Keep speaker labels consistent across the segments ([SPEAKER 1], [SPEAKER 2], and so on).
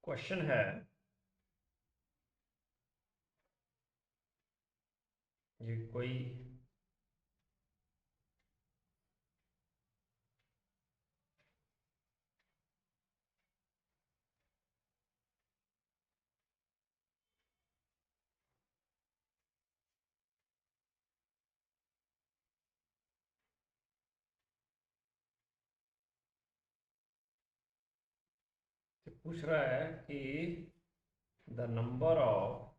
[SPEAKER 1] Question है, ये कोई पूछ रहा है कि द नंबर ऑफ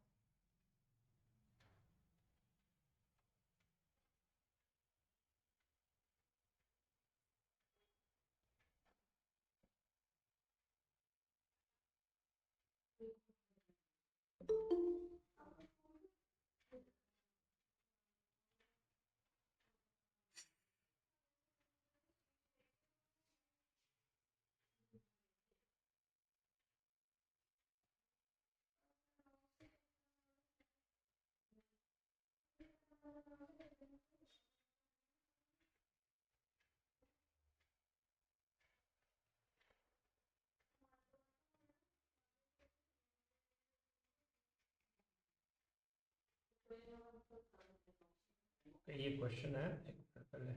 [SPEAKER 1] ये क्वेश्चन है, एक मिनट पहले।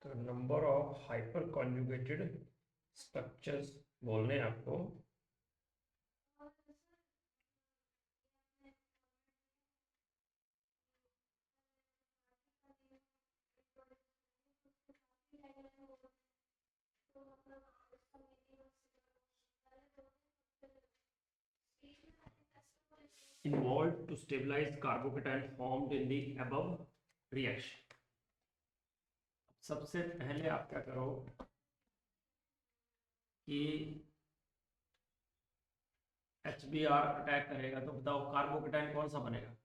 [SPEAKER 1] तो number of hyper conjugated structures बोलने हैं आपको। Involved to stabilize carbocation formed in the above reaction। सबसे पहले आप क्या करो कि HBr अटैक करेगा तो बताओ कार्बोकेटाइन कौन सा बनेगा।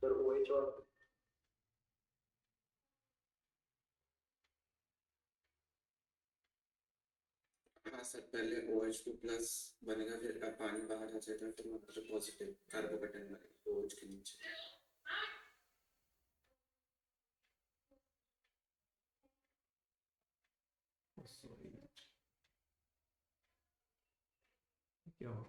[SPEAKER 2] सर OH और
[SPEAKER 3] हाँ सर, पहले OH2 प्लस बनेगा, फिर पानी बाहर आ जाएगा, फिर मतलब पॉजिटिव कार्बोकेटाइन बनेगा OH के नीचे।
[SPEAKER 1] क्या हो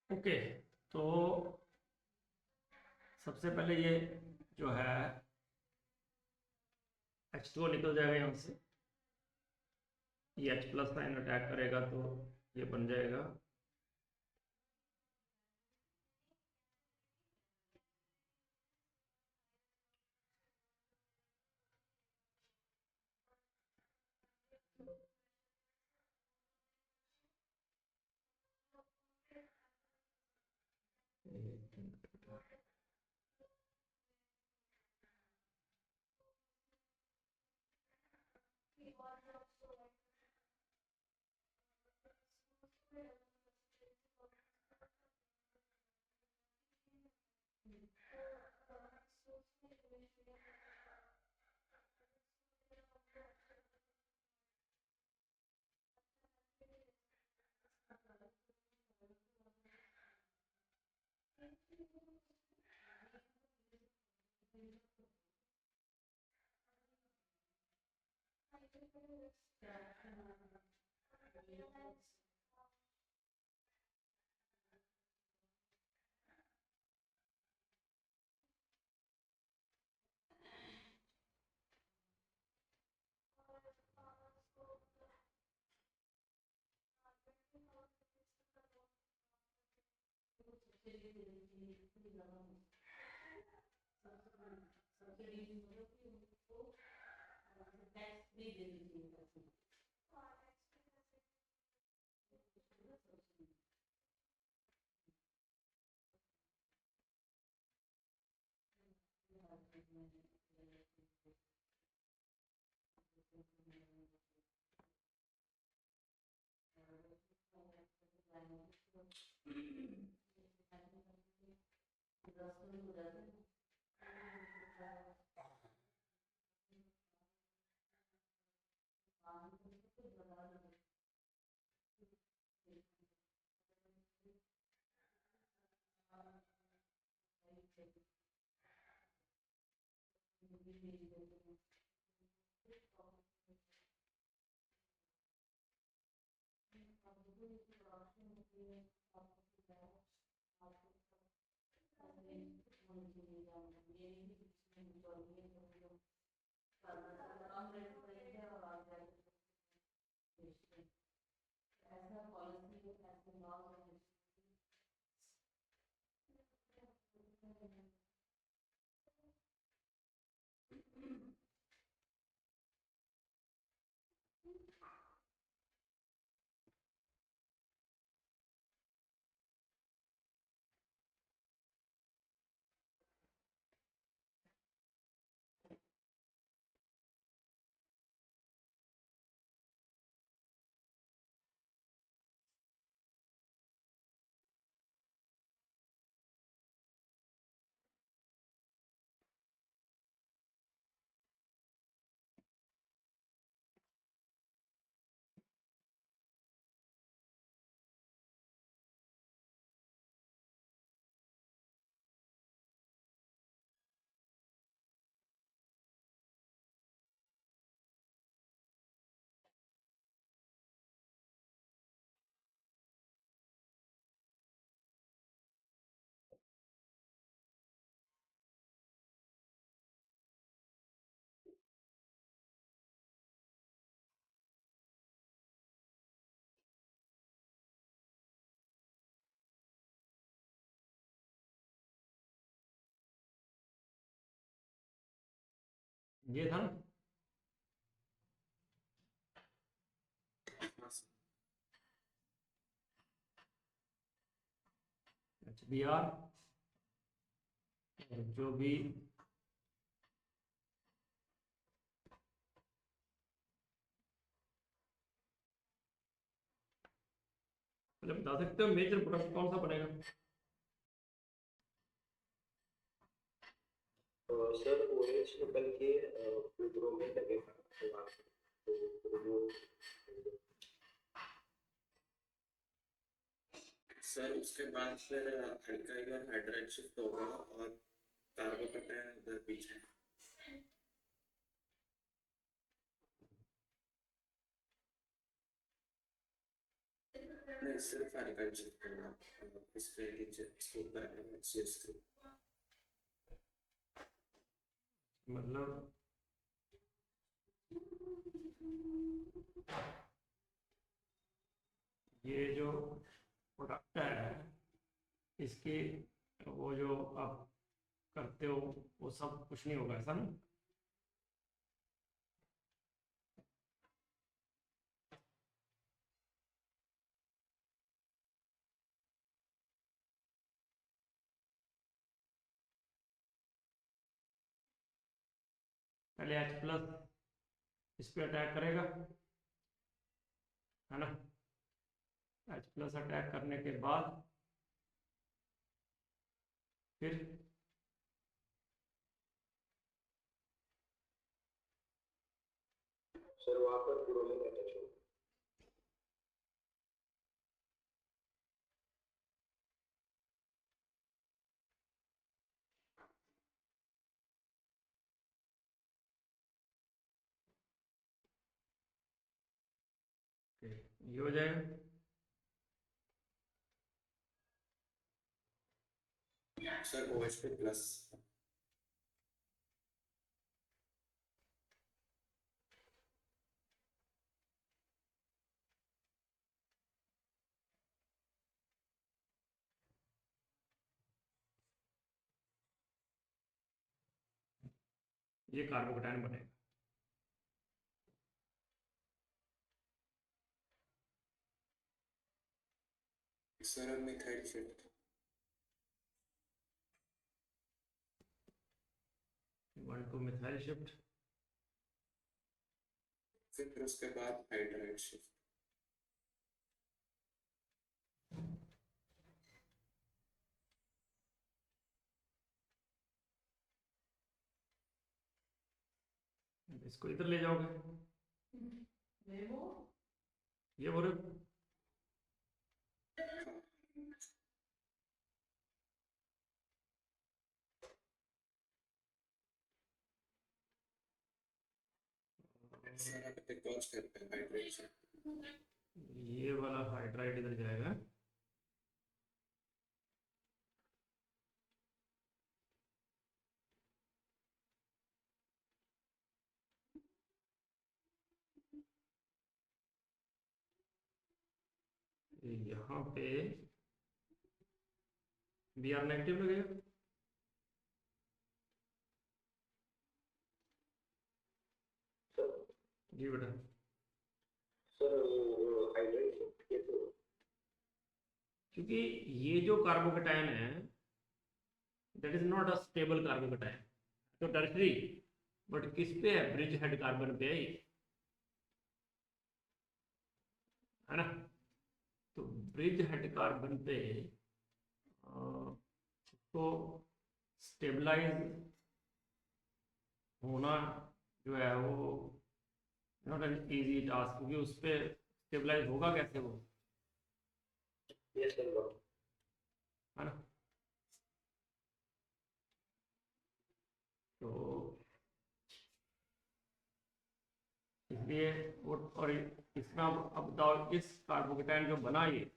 [SPEAKER 1] ओके। तो सबसे पहले ये जो है H2O निकल जाएगा यहाँ से, ये H प्लस साइन अटैक करेगा तो ये बन जाएगा ये था ना।
[SPEAKER 3] हाँ सर।
[SPEAKER 1] HBr जो भी पहले बता सकते हो मेजर प्रोडक्ट कौन सा बनेगा?
[SPEAKER 2] सर ओएच निकल के ब्रोमीन लगेगा तो वहाँ तो वो
[SPEAKER 3] सर उसके बाद फिर अल्काइल और हाइड्राइड शिफ्ट होगा और कार्बोकेटायन उधर पीछे। नहीं सिर्फ अल्काइल शिफ्ट होगा, इसके नीचे स्टोर करेंगे CH3।
[SPEAKER 1] मतलब ये जो प्रोडक्ट है इसकी वो जो आप करते हो वो सब कुछ नहीं होगा, ऐसा ना? पहले H प्लस इस पे अटैक करेगा, है ना? H प्लस अटैक करने के बाद फिर
[SPEAKER 2] सर वहाँ पर ब्रोमीन अटैच होगा।
[SPEAKER 1] ये हो जाएगा।
[SPEAKER 3] सर OH पे प्लस।
[SPEAKER 1] ये कार्बोकेटायन बनेगा।
[SPEAKER 3] सर अब methyl shift.
[SPEAKER 1] 1 to methyl shift,
[SPEAKER 3] फिर उसके बाद हाइड्राइड शिफ्ट।
[SPEAKER 1] इसको इधर ले जाओगे, ये बोल रहे हो?
[SPEAKER 3] सर अब डिकॉज करते हैं हाइड्राइड शिफ्ट।
[SPEAKER 1] ये वाला हाइड्राइड इधर जाएगा, यहाँ पे Br नेगेटिव लगेगा।
[SPEAKER 2] सर
[SPEAKER 1] जी बेटा।
[SPEAKER 2] सर वो हाइड्राइड शिफ्ट कैसे होगा?
[SPEAKER 1] क्योंकि ये जो कार्बोकेटायन है that is not a stable carbocation, तो टर्शरी, बट किस पे है? ब्रिज हेड कार्बन पे है ये, है ना? तो ब्रिज हेड कार्बन पे तो स्टेबलाइज होना जो है वो नॉट एन इजी टास्क, क्योंकि उस पर स्टेबलाइज होगा कैसे वो,
[SPEAKER 2] यस सर गॉट।
[SPEAKER 1] है ना? तो इसलिए वो, और इसमें अब बताओ इस कार्बोकेटायन जो बना ये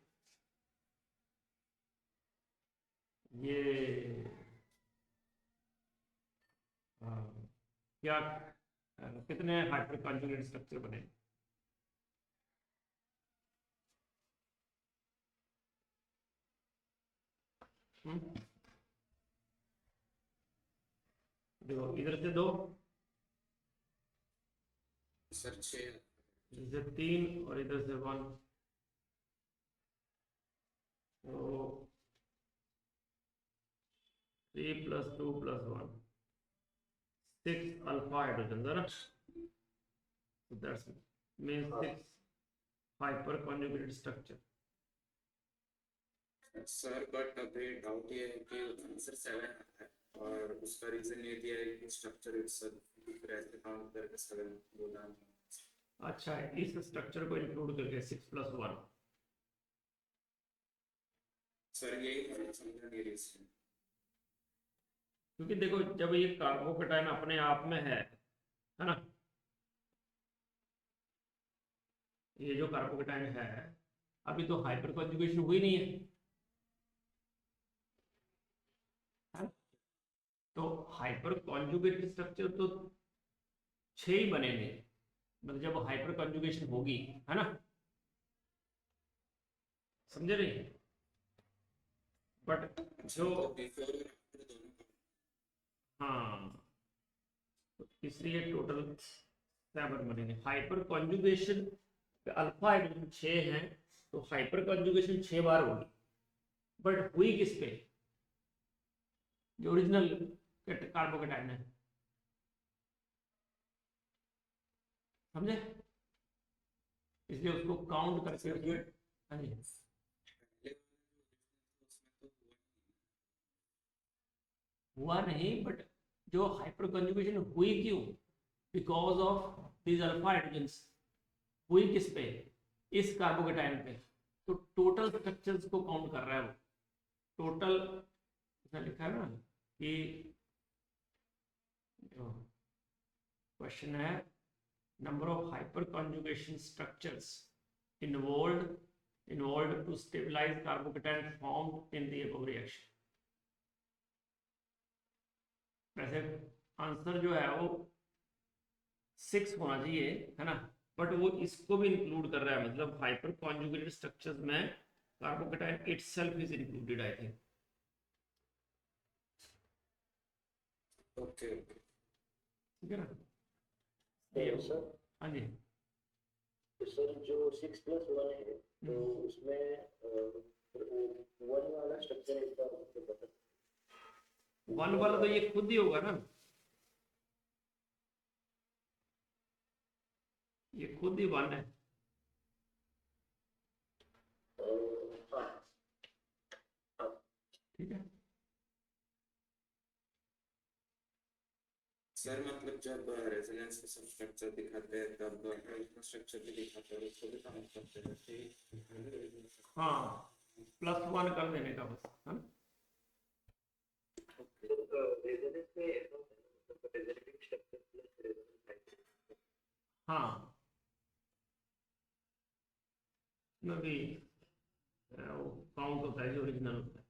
[SPEAKER 1] क्या कितने हाइपर कॉन्जुगेट स्ट्रक्चर बने? देखो इधर से 2,
[SPEAKER 3] सर 6।
[SPEAKER 1] इधर से 3 और इधर से 1, तो 3 + 2 + 1, 6 अल्फा हाइड्रोजन, है ना? So that means 6 hyper conjugated structure.
[SPEAKER 3] Sir but अभी डाउट ये है कि आंसर 7 है और उसका रीजन ये दिया है कि स्ट्रक्चर इटसेल्फ ऐसे काउंट करके 7 बोला।
[SPEAKER 1] अच्छा, इस स्ट्रक्चर को इंक्लूड करके 6 + 1।
[SPEAKER 3] सर यही समझा नहीं रीजन।
[SPEAKER 1] क्योंकि देखो जब ये कार्बोकेटायन अपने आप में है ना? ये जो कार्बोकेटायन है अभी तो हाइपर कॉन्जुगेशन हुई नहीं है, तो हाइपर कॉन्जुगेटेड स्ट्रक्चर तो 6 ही बनेंगे, मतलब जब हाइपर कॉन्जुगेशन होगी, है ना, समझे नहीं? बट जो
[SPEAKER 3] तो बिफोर और आफ्टर दोनों का।
[SPEAKER 1] हाँ, तो इसलिए टोटल 7 बनेंगे। हाइपर कॉन्जुगेशन अल्फा हाइड्रोजन 6 है, तो हाइपर कॉन्जुगेशन 6 बार होगी, बट हुई किस पे? जो ओरिजिनल कार्बोकेटाइन है, समझे? इसलिए उसको काउंट करके उसमें, हाँ जी,
[SPEAKER 3] पहले उसमें तो
[SPEAKER 1] हुआ नहीं, बट जो हाइपर कॉन्जुगेशन हुई क्यों? Because of these alpha hydrogens. हुई किस पे? इस कार्बोकेटाइन पे। तो टोटल स्ट्रक्चर्स को काउंट कर रहा है वो। टोटल इसमें लिखा है ना कि क्वेश्चन है number of hyper conjugation structures involved to stabilize carbocation formed in the above reaction। वैसे आंसर जो है वो 6 होना चाहिए, है ना, बट वो इसको भी इंक्लूड कर रहा है, मतलब हाइपर कॉन्जुगेटेड स्ट्रक्चर्स में carbocation itself is included, I think.
[SPEAKER 3] Okay okay.
[SPEAKER 1] ठीक है ना?
[SPEAKER 2] तो सर,
[SPEAKER 1] हाँ जी,
[SPEAKER 2] तो सर जो 6+1 है, तो उसमें वो 1 वाला स्ट्रक्चर एक बार मुझे बता।
[SPEAKER 1] 1 वाला तो ये खुद ही होगा ना, ये खुद ही 1 है।
[SPEAKER 2] हाँ हाँ।
[SPEAKER 1] ठीक है,
[SPEAKER 3] सर मतलब जब रेजोनेंस के सब स्ट्रक्चर दिखाते हैं तब स्ट्रक्चर भी दिखाते हैं, उसको भी काउंट करते हैं ठीक।
[SPEAKER 1] हाँ, +1 कर देने का बस, है ना?
[SPEAKER 2] तो रेजोनेंस में ऐसा होता है ना, मतलब रेजोनेटिंग स्ट्रक्चर प्लस रेजोनेंस।
[SPEAKER 1] हाँ, इसमें भी वो काउंट होता है जो ओरिजिनल होता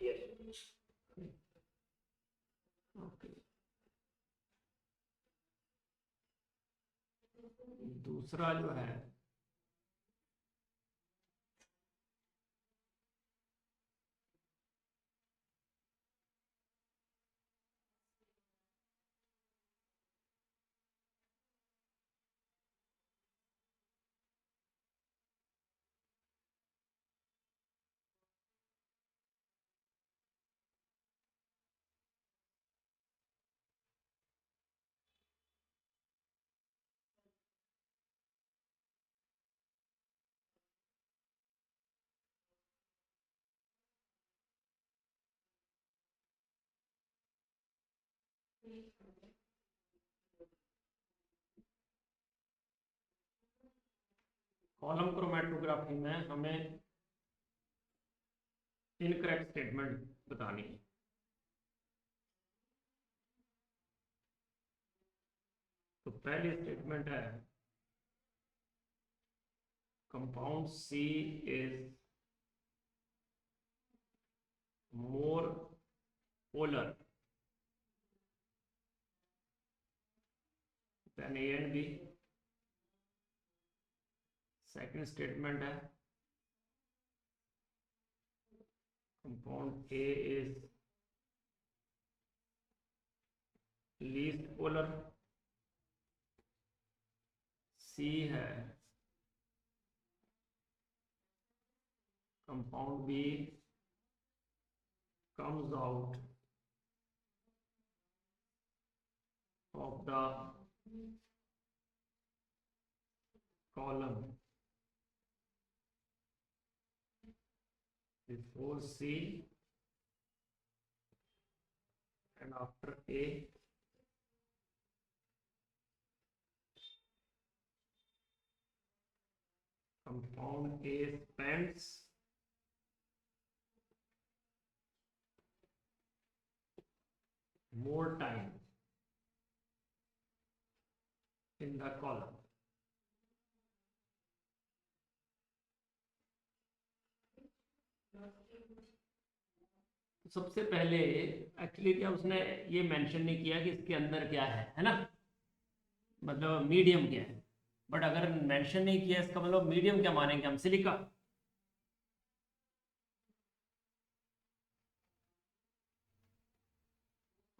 [SPEAKER 2] यस।
[SPEAKER 1] है। ओके, दूसरा जो है कॉलम क्रोमेटोग्राफी में हमें इनकरेक्ट स्टेटमेंट बतानी है। तो पहली स्टेटमेंट है compound C is more polar than A and B. Second statement है compound A is least polar. C है compound B comes out of the column before C and after A। Compound A spends more time in the column। सबसे पहले actually क्या उसने ये mention नहीं किया कि इसके अंदर क्या है ना, मतलब मीडियम क्या है। बट अगर मेंशन नहीं किया इसका मतलब मीडियम क्या मानेंगे हम, सिलिका।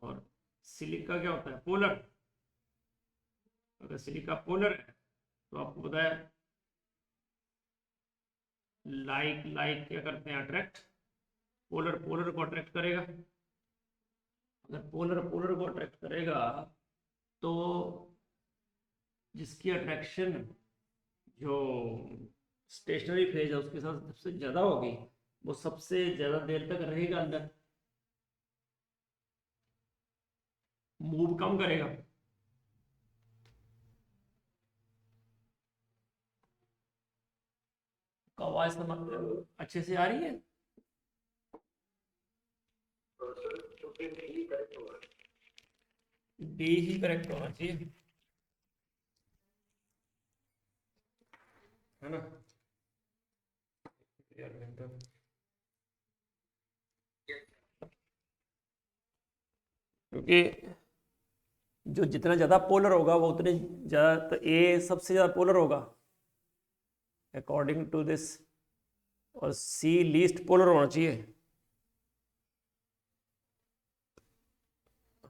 [SPEAKER 1] और सिलिका क्या होता है, पोलर। अगर सिलिका पोलर है तो आपको पता है लाइक लाइक क्या करते हैं, अट्रैक्ट। पोलर पोलर को अट्रैक्ट करेगा। अगर पोलर पोलर को अट्रैक्ट करेगा तो जिसकी अट्रैक्शन जो स्टेशनरी फेज है उसके साथ सबसे ज़्यादा होगी वो सबसे ज़्यादा देर तक रहेगा अंदर, मूव कम करेगा। आवाज अच्छे से आ रही है।
[SPEAKER 2] सर तो फिर डी करेक्ट होगा।
[SPEAKER 1] डी ही करेक्ट होना चाहिए, है ना यार। क्योंकि जो जितना ज़्यादा पोलर होगा वो उतने ज़्यादा, तो ए सबसे ज़्यादा पोलर होगा अकॉर्डिंग टू दिस, और सी लीस्ट पोलर होना चाहिए,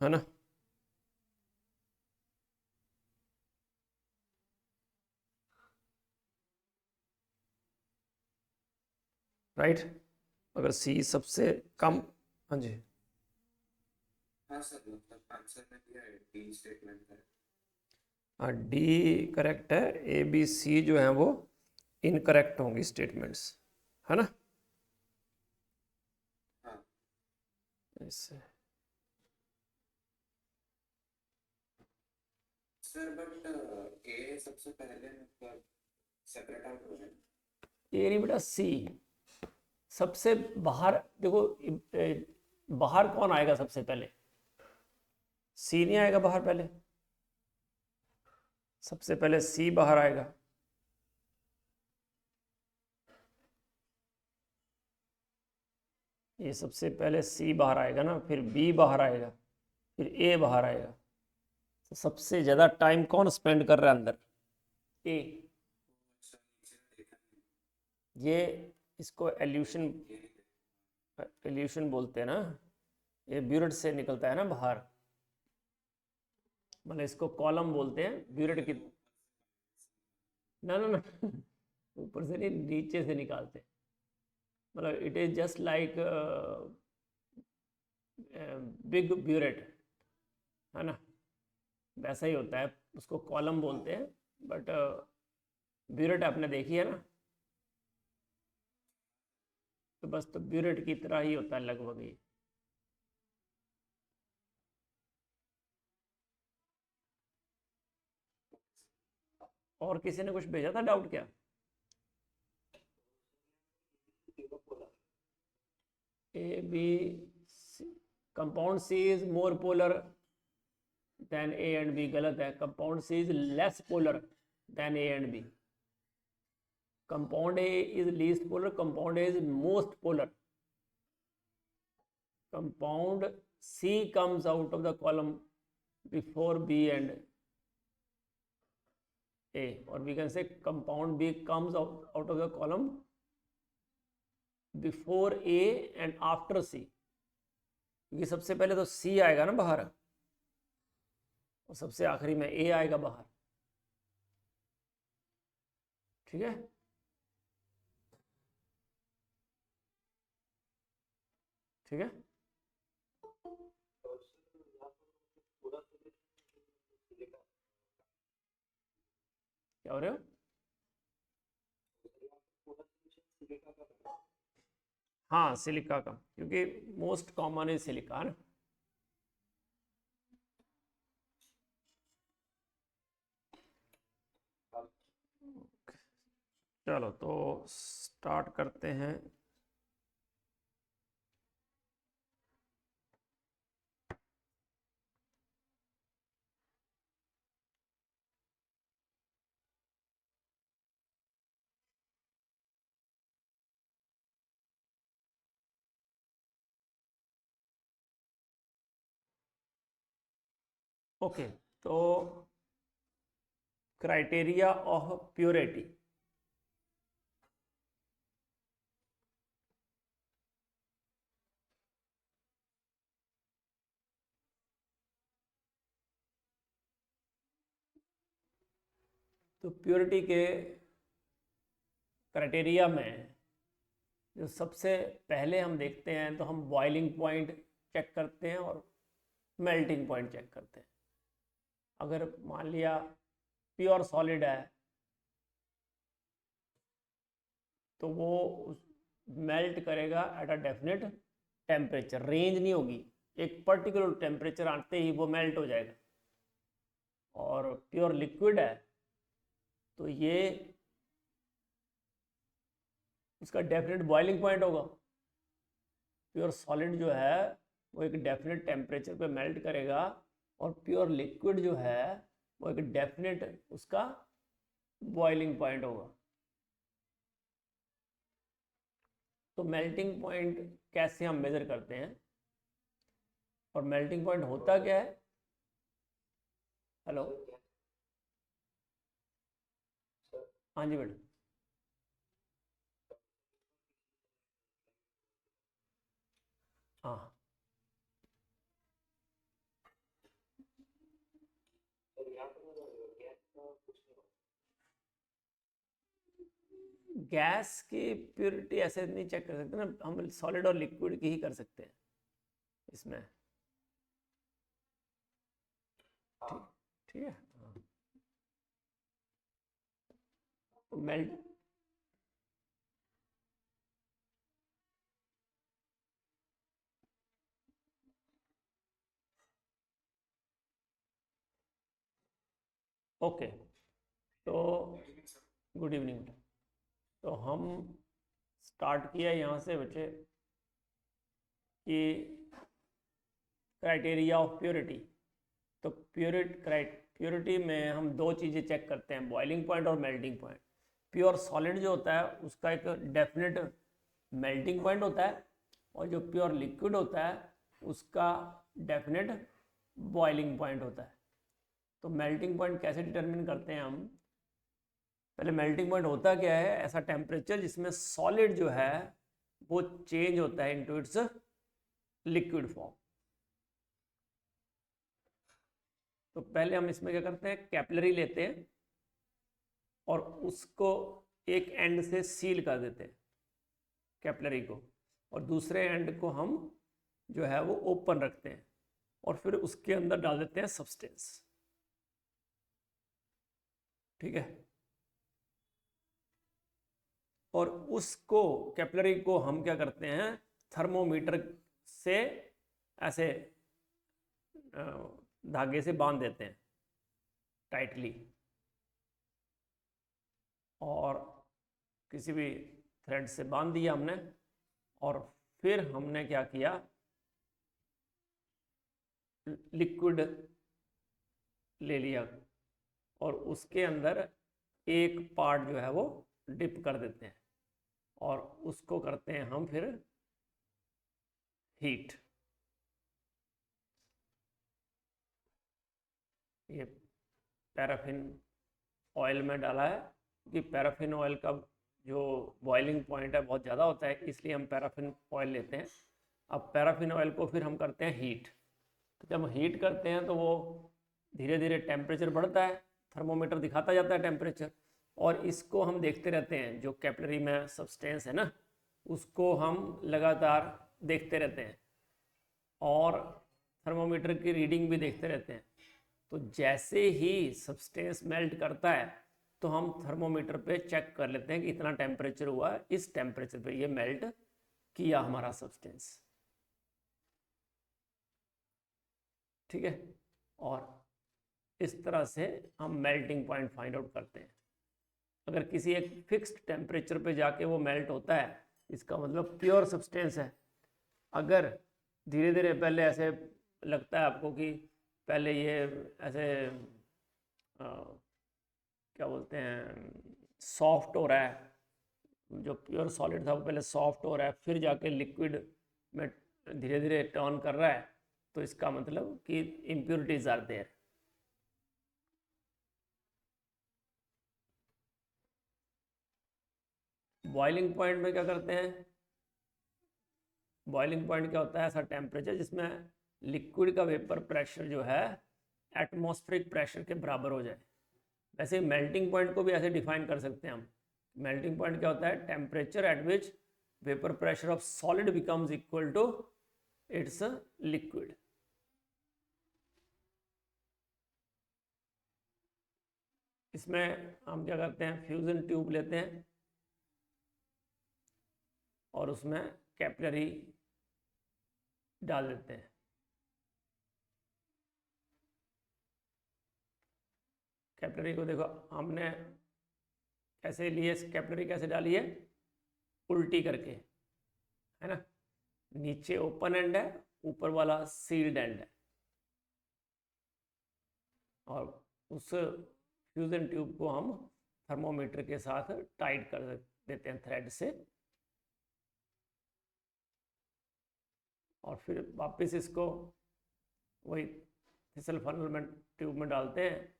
[SPEAKER 1] है ना। राइट। अगर सी सबसे कम, हाँ जी,
[SPEAKER 3] हाँ सर, मतलब आंसर में दिया है, डी स्टेटमेंट है।
[SPEAKER 1] हाँ डी करेक्ट है, ए बी सी जो है वो इनकरेक्ट होंगी स्टेटमेंट्स, है ना।
[SPEAKER 3] हाँ
[SPEAKER 1] ऐसे
[SPEAKER 3] सर, बट ए सबसे पहले मतलब सेपरेट आउट हो गया।
[SPEAKER 1] ए नहीं बेटा, सी सबसे बाहर देखो, बाहर कौन आएगा सबसे पहले, सी नहीं आएगा बाहर पहले, सबसे पहले सी बाहर आएगा। ये सबसे पहले सी बाहर आएगा ना, फिर बी बाहर आएगा, फिर ए बाहर आएगा। तो सबसे ज़्यादा टाइम कौन स्पेंड कर रहा है अंदर, ए।
[SPEAKER 3] अच्छा, नीचे देखा नहीं।
[SPEAKER 1] ये इसको एल्यूशन,
[SPEAKER 3] ये नहीं
[SPEAKER 1] एल्यूशन बोलते हैं ना, ये ब्यूरेट से निकलता है ना बाहर, मतलब इसको कॉलम बोलते हैं ब्यूरेट की।
[SPEAKER 3] देखा।
[SPEAKER 1] ना ना ना ऊपर से नहीं, नीचे से निकालते हैं। मतलब it is just like big burette, है ना, वैसा ही होता है, उसको कॉलम बोलते हैं। बट ब्यूरेट आपने देखी है ना, तो बस तो ब्यूरेट की तरह ही होता है लगभग ये। और किसी ने कुछ भेजा था डाउट क्या, A B, compound C is more polar than A and B, गलत है। Compound C is less polar than A and B. Compound A is least polar, compound A is most polar. Compound C comes out of the column before B and A, or we can say compound B comes out of the column before A and after C, क्योंकि सबसे पहले तो C आएगा ना बाहर और सबसे आखिरी में A आएगा बाहर, ठीक है। ठीक है, क्या हो रहे हो, हाँ सिलिका का, क्योंकि मोस्ट कॉमन है सिलिका ना। चलो तो स्टार्ट करते हैं। ओके, तो क्राइटेरिया ऑफ प्योरिटी, तो प्योरिटी के क्राइटेरिया में जो सबसे पहले हम देखते हैं, तो हम बॉइलिंग पॉइंट चेक करते हैं और मेल्टिंग पॉइंट चेक करते हैं। अगर मान लिया प्योर सॉलिड है तो वो मेल्ट करेगा at a definite temperature, range नहीं होगी, एक पर्टिकुलर टेम्परेचर आते ही वो मेल्ट हो जाएगा। और प्योर लिक्विड है तो ये उसका डेफिनेट बॉइलिंग पॉइंट होगा। प्योर सॉलिड जो है वो एक डेफिनेट टेम्परेचर पे मेल्ट करेगा, और प्योर लिक्विड जो है वो एक डेफिनेट उसका बॉइलिंग पॉइंट होगा। तो मेल्टिंग पॉइंट कैसे हम मेजर करते हैं, और मेल्टिंग पॉइंट होता क्या है? हेलो, हाँ जी मैडम। हाँ,
[SPEAKER 2] और यहाँ पर गैस का कुछ नहीं होगा।
[SPEAKER 1] गैस की प्योरिटी ऐसे नहीं चेक कर सकते ना, हम सॉलिड और लिक्विड की ही कर सकते हैं इसमें। ठीक, ठीक है। हाँ, तो मेल्ट, ओके, तो गुड इवनिंग। तो हम स्टार्ट किया यहाँ से बच्चे कि क्राइटेरिया ऑफ प्योरिटी। तो प्योरिटी में हम दो चीज़ें चेक करते हैं, बॉइलिंग पॉइंट और मेल्टिंग पॉइंट। प्योर सॉलिड जो होता है उसका एक डेफिनेट मेल्टिंग पॉइंट होता है, और जो प्योर लिक्विड होता है उसका डेफिनेट बॉइलिंग पॉइंट होता है। तो मेल्टिंग पॉइंट कैसे डिटरमिन करते हैं हम? पहले मेल्टिंग पॉइंट होता क्या है? ऐसा टेम्परेचर जिसमें सॉलिड जो है वो चेंज होता है इनटू इट्स लिक्विड फॉर्म। तो पहले हम इसमें क्या करते हैं, कैपिलरी लेते हैं और उसको एक एंड से सील कर देते हैं कैपिलरी को, और दूसरे एंड को हम जो है वो ओपन रखते हैं, और फिर उसके अंदर डाल देते हैं सब्सटेंस। ठीक है, और उसको कैपिलरी को हम क्या करते हैं, थर्मोमीटर से ऐसे धागे से बांध देते हैं टाइटली, और किसी भी थ्रेड से बांध दिया हमने, और फिर हमने क्या किया, लिक्विड ले लिया और उसके अंदर एक पार्ट जो है वो डिप कर देते हैं, और उसको करते हैं हम फिर हीट। ये पैराफिन ऑयल में डाला है, क्योंकि पैराफिन ऑयल का जो बॉइलिंग पॉइंट है बहुत ज़्यादा होता है, इसलिए हम पैराफिन ऑयल लेते हैं। अब पैराफिन ऑयल को फिर हम करते हैं हीट। तो जब हम हीट करते हैं तो वो धीरे धीरे टेम्परेचर बढ़ता है, थर्मोमीटर दिखाता जाता है टेम्परेचर, और इसको हम देखते रहते हैं, जो कैपिलरी में सब्सटेंस है ना उसको हम लगातार देखते रहते हैं, और थर्मोमीटर की रीडिंग भी देखते रहते हैं। तो जैसे ही सब्सटेंस मेल्ट करता है तो हम थर्मोमीटर पे चेक कर लेते हैं कि इतना टेम्परेचर हुआ है, इस टेम्परेचर पे ये मेल्ट किया हमारा सब्सटेंस। ठीक है, और इस तरह से हम मेल्टिंग पॉइंट फाइंड आउट करते हैं। अगर किसी एक फिक्स्ड टेम्परेचर पे जाके वो मेल्ट होता है, इसका मतलब प्योर सब्सटेंस है। अगर धीरे धीरे पहले ऐसे लगता है आपको कि पहले ये ऐसे क्या बोलते हैं, सॉफ्ट हो रहा है, जो प्योर सॉलिड था वो पहले सॉफ्ट हो रहा है, फिर जाके लिक्विड में धीरे धीरे टर्न कर रहा है, तो इसका मतलब कि impurities are there, boiling point में क्या करते हैं, बॉइलिंग पॉइंट क्या होता है, ऐसा टेम्परेचर जिसमें लिक्विड का वेपर प्रेशर जो है एटमॉस्फेरिक प्रेशर के बराबर हो जाए। वैसे मेल्टिंग पॉइंट को भी ऐसे डिफाइन कर सकते हैं हम। मेल्टिंग पॉइंट क्या होता है, temperature at which vapour pressure of solid becomes equal to its liquid. इसमें हम क्या करते हैं, फ्यूजन ट्यूब लेते हैं और उसमें कैपिलरी डाल देते हैं। कैपिलरी को देखो हमने कैसे लिए, कैपिलरी कैसे डाली है, उल्टी करके, है ना। नीचे ओपन एंड है, ऊपर वाला सील्ड एंड है, और उस फ्यूजन ट्यूब को हम थर्मोमीटर के साथ टाइट कर देते हैं थ्रेड से, और फिर वापस इसको वही फिसल फनल में ट्यूब में डालते हैं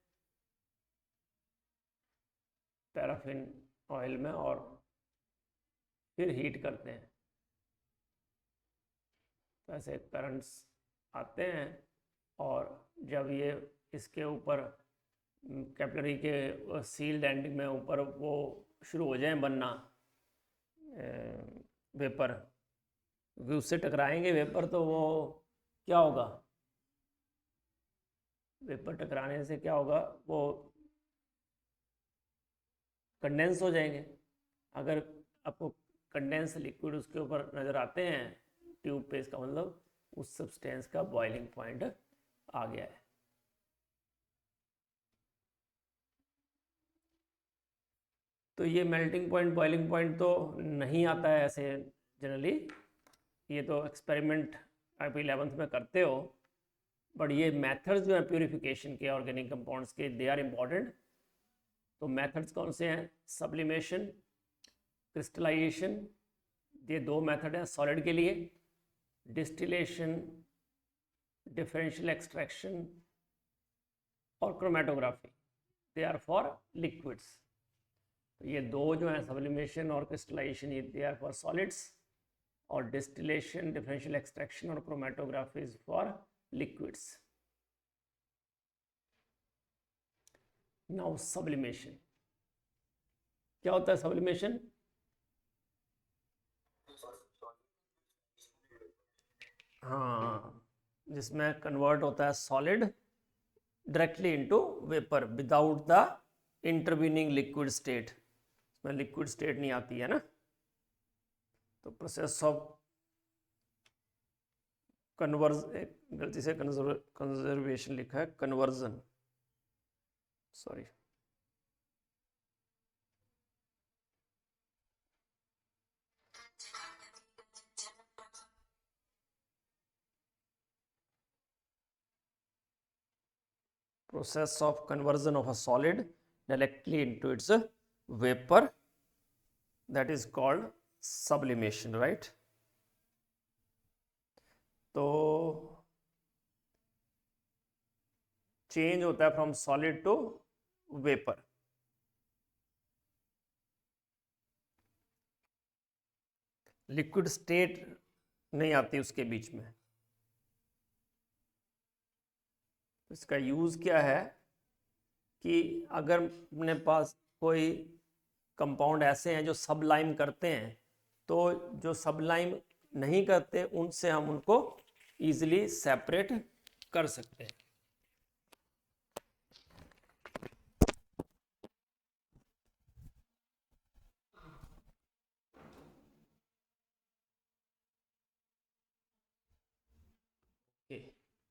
[SPEAKER 1] पैराफिन ऑयल में, और फिर हीट करते हैं। तो ऐसे करंट्स आते हैं, और जब ये इसके ऊपर कैपिलरी के सील्ड एंड में ऊपर वो शुरू हो जाए बनना वेपर, क्योंकि उससे टकराएंगे वेपर, तो वो क्या होगा, वेपर टकराने से क्या होगा, वो कंडेंस हो जाएंगे। अगर आपको कंडेंस लिक्विड उसके ऊपर नज़र आते हैं ट्यूब पे, इसका मतलब उस सब्सटेंस का बॉइलिंग पॉइंट आ गया है। तो ये मेल्टिंग पॉइंट, बॉइलिंग पॉइंट तो नहीं आता है ऐसे जनरली, ये तो एक्सपेरिमेंट आप 11th में करते हो, बट ये मेथड्स जो है प्यूरिफिकेशन के ऑर्गेनिक कंपाउंड्स के, दे आर इम्पॉर्टेंट। तो मेथड्स कौन से हैं, सब्लिमेशन, क्रिस्टलाइजेशन, ये दो मेथड हैं सॉलिड के लिए। डिस्टिलेशन, डिफरेंशियल एक्सट्रैक्शन और chromatography, they are for liquids. तो ये दो जो हैं सब्लिमेशन और क्रिस्टलाइजेशन, ये दे आर फॉर सॉलिड्स, और डिस्टिलेशन, डिफरेंशियल एक्सट्रैक्शन और chromatography is for liquids. Now sublimation, क्या होता है सब्लिमेशन, हाँ, जिसमें कन्वर्ट होता है solid directly into vapour without the intervening liquid state, इसमें लिक्विड स्टेट नहीं आती है ना। तो प्रोसेस ऑफ गलती से कंजर्वेशन लिखा है, conversion, sorry. Process of conversion of a solid directly into its vapor, that is called sublimation, right? तो चेंज होता है from solid to vapour. Liquid state नहीं आती उसके बीच में। इसका यूज़ क्या है कि अगर अपने पास कोई कंपाउंड ऐसे हैं जो सबलाइम करते हैं, तो जो सबलाइम नहीं करते उनसे हम उनको ईजिली सेपरेट कर सकते हैं।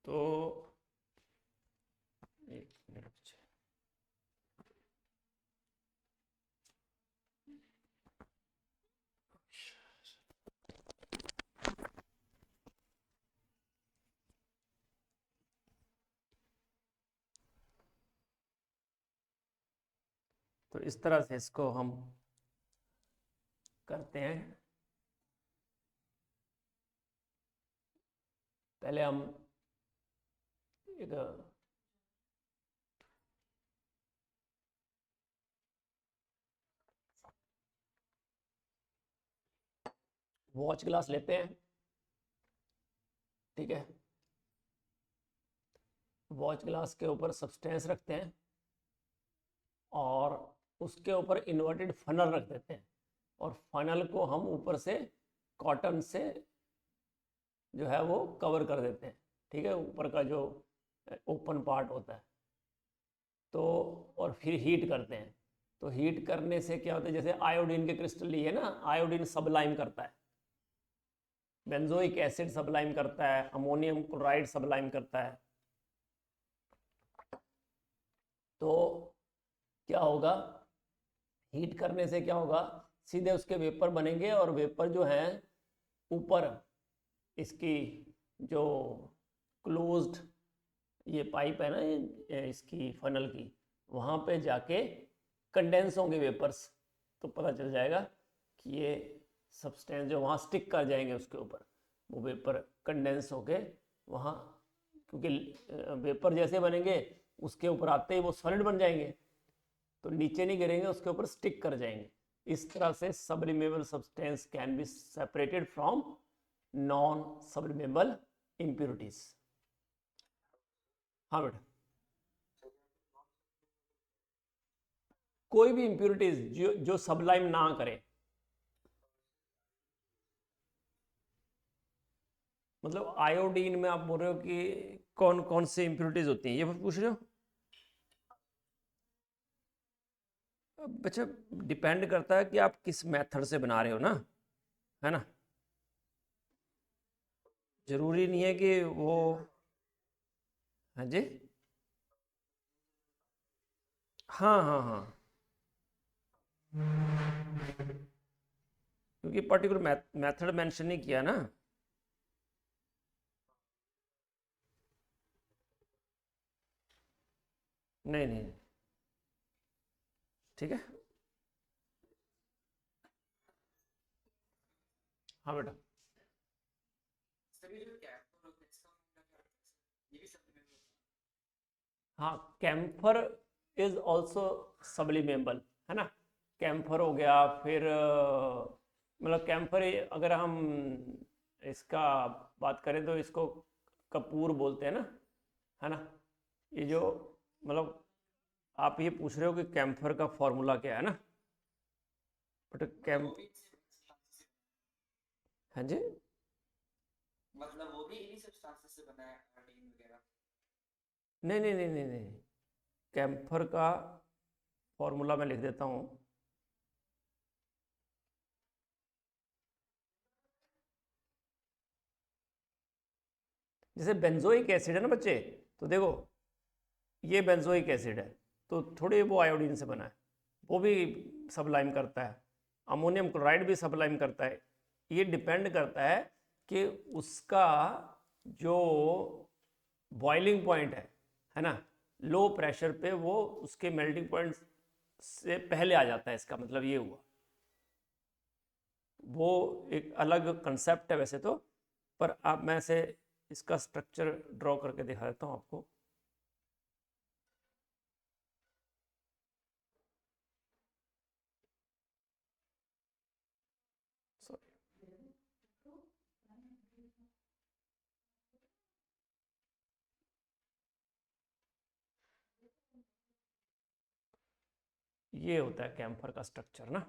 [SPEAKER 1] तो एक मिनट, तो इस तरह से इसको हम करते हैं। पहले हम एक वॉच ग्लास लेते हैं, ठीक है, वॉच ग्लास के ऊपर सब्सटेंस रखते हैं और उसके ऊपर इन्वर्टेड फनल रख देते हैं और फनल को हम ऊपर से कॉटन से जो है वो कवर कर देते हैं, ठीक है, ऊपर का जो ओपन पार्ट होता है। तो और फिर हीट करते हैं। तो हीट करने से क्या होता है, जैसे आयोडीन के क्रिस्टल लिए ना, आयोडीन सबलाइम करता है, बेंजोइक एसिड सबलाइम करता है, अमोनियम क्लोराइड सबलाइम करता है। तो क्या होगा, हीट करने से क्या होगा, सीधे उसके वेपर बनेंगे और वेपर जो है ऊपर इसकी जो क्लोज्ड ये पाइप है ना, इसकी फनल की, वहाँ पे जाके कंडेंस होंगे वेपर्स। तो पता चल जाएगा कि ये सब्सटेंस जो वहाँ स्टिक कर जाएंगे उसके ऊपर, वो वेपर कंडेंस होके वहाँ, क्योंकि वेपर जैसे बनेंगे उसके ऊपर आते ही वो सॉलिड बन जाएंगे, तो नीचे नहीं गिरेंगे, उसके ऊपर स्टिक कर जाएंगे। इस तरह से sublimable substance can be separated from non sublimable impurities. हाँ बेटा, कोई भी इम्प्योरिटीज जो सबलाइम ना करे, मतलब आयोडीन में आप बोल रहे हो कि कौन कौन से इम्प्योरिटीज होती हैं, ये पूछ रहे हो? बच्चा डिपेंड करता है कि आप किस मेथड से बना रहे हो ना, है ना, जरूरी नहीं है कि वो, हाँ जी, हाँ हाँ हाँ, क्योंकि पर्टिकुलर मेथड मेंशन नहीं किया ना। नहीं नहीं, ठीक है, हाँ बेटा,
[SPEAKER 3] सर ये जो कैम्फर होता है इसका मतलब क्या होता है सर? ये भी सप्लीमेंट होता
[SPEAKER 1] हाँ, कैम्फर इज ऑल्सो सब्लिमेबल, है ना, कैम्फर हो गया, फिर मतलब कैम्फर अगर हम इसका बात करें तो इसको कपूर बोलते हैं ना, है ना, ये जो मतलब आप ये पूछ रहे हो कि कैम्फर का फॉर्मूला क्या है ना, बट
[SPEAKER 3] है
[SPEAKER 1] कैम,
[SPEAKER 3] वो भी इसी सब्सटेंस से
[SPEAKER 1] हाँ जी,
[SPEAKER 3] मतलब वो भी इन्हीं सब्सटेंस से बना है आयोडीन वगैरह।
[SPEAKER 1] नहीं नहीं नहीं नहीं नहीं, कैम्फर का फॉर्मूला मैं लिख देता हूँ। जैसे बेंजोइक एसिड है ना बच्चे, तो देखो ये बेंजोइक एसिड है, तो थोड़ी वो आयोडीन से बना है, वो भी सबलाइम करता है, अमोनियम क्लोराइड भी सबलाइम करता है। ये डिपेंड करता है कि उसका जो बॉइलिंग पॉइंट है ना, लो प्रेशर पे वो उसके मेल्टिंग पॉइंट से पहले आ जाता है, इसका मतलब ये हुआ। वो एक अलग कंसेप्ट है वैसे तो, पर आप मैं से इसका स्ट्रक्चर ड्रॉ करके दिखा देता हूँ आपको। सॉरी, ये होता है कैम्फर का स्ट्रक्चर ना,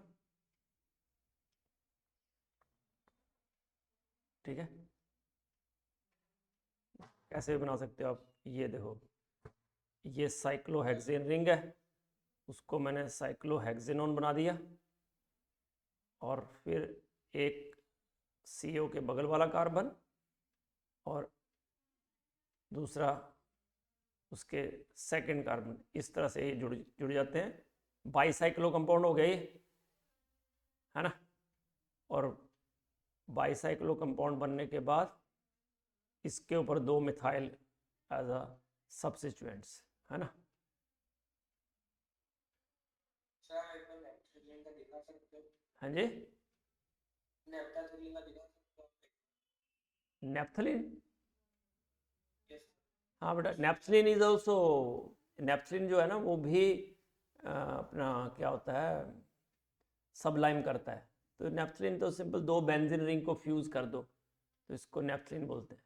[SPEAKER 1] ठीक है, कैसे बना सकते हो आप, ये देखो, ये साइक्लोहेक्सेन रिंग है, उसको मैंने साइक्लोहेक्सेनोन बना दिया, और फिर एक CO के बगल वाला कार्बन और दूसरा उसके सेकंड कार्बन, इस तरह से ये जुड़ जाते हैं, बाईसाइक्लो कंपाउंड हो गए, है ना, और बाईसाइक्लो कंपाउंड बनने के बाद इसके ऊपर 2 मिथाइल एज अ सब्स्टिट्यूएंट्स, है ना।
[SPEAKER 3] सर एक बार नेप्थलीन का दिखा सकते हो?
[SPEAKER 1] हाँ जी,
[SPEAKER 3] नेप्थलीन का दिखा सकते हो?
[SPEAKER 1] Naphthalene,
[SPEAKER 3] yes.
[SPEAKER 1] हाँ बेटा, नेप्थलीन इज ऑल्सो, नेप्थलीन जो है ना वो भी अपना क्या होता है, सबलाइम करता है, तो नेफ्थलीन तो सिंपल 2 बेंजीन रिंग को फ्यूज कर दो तो इसको नेफ्थलीन बोलते हैं,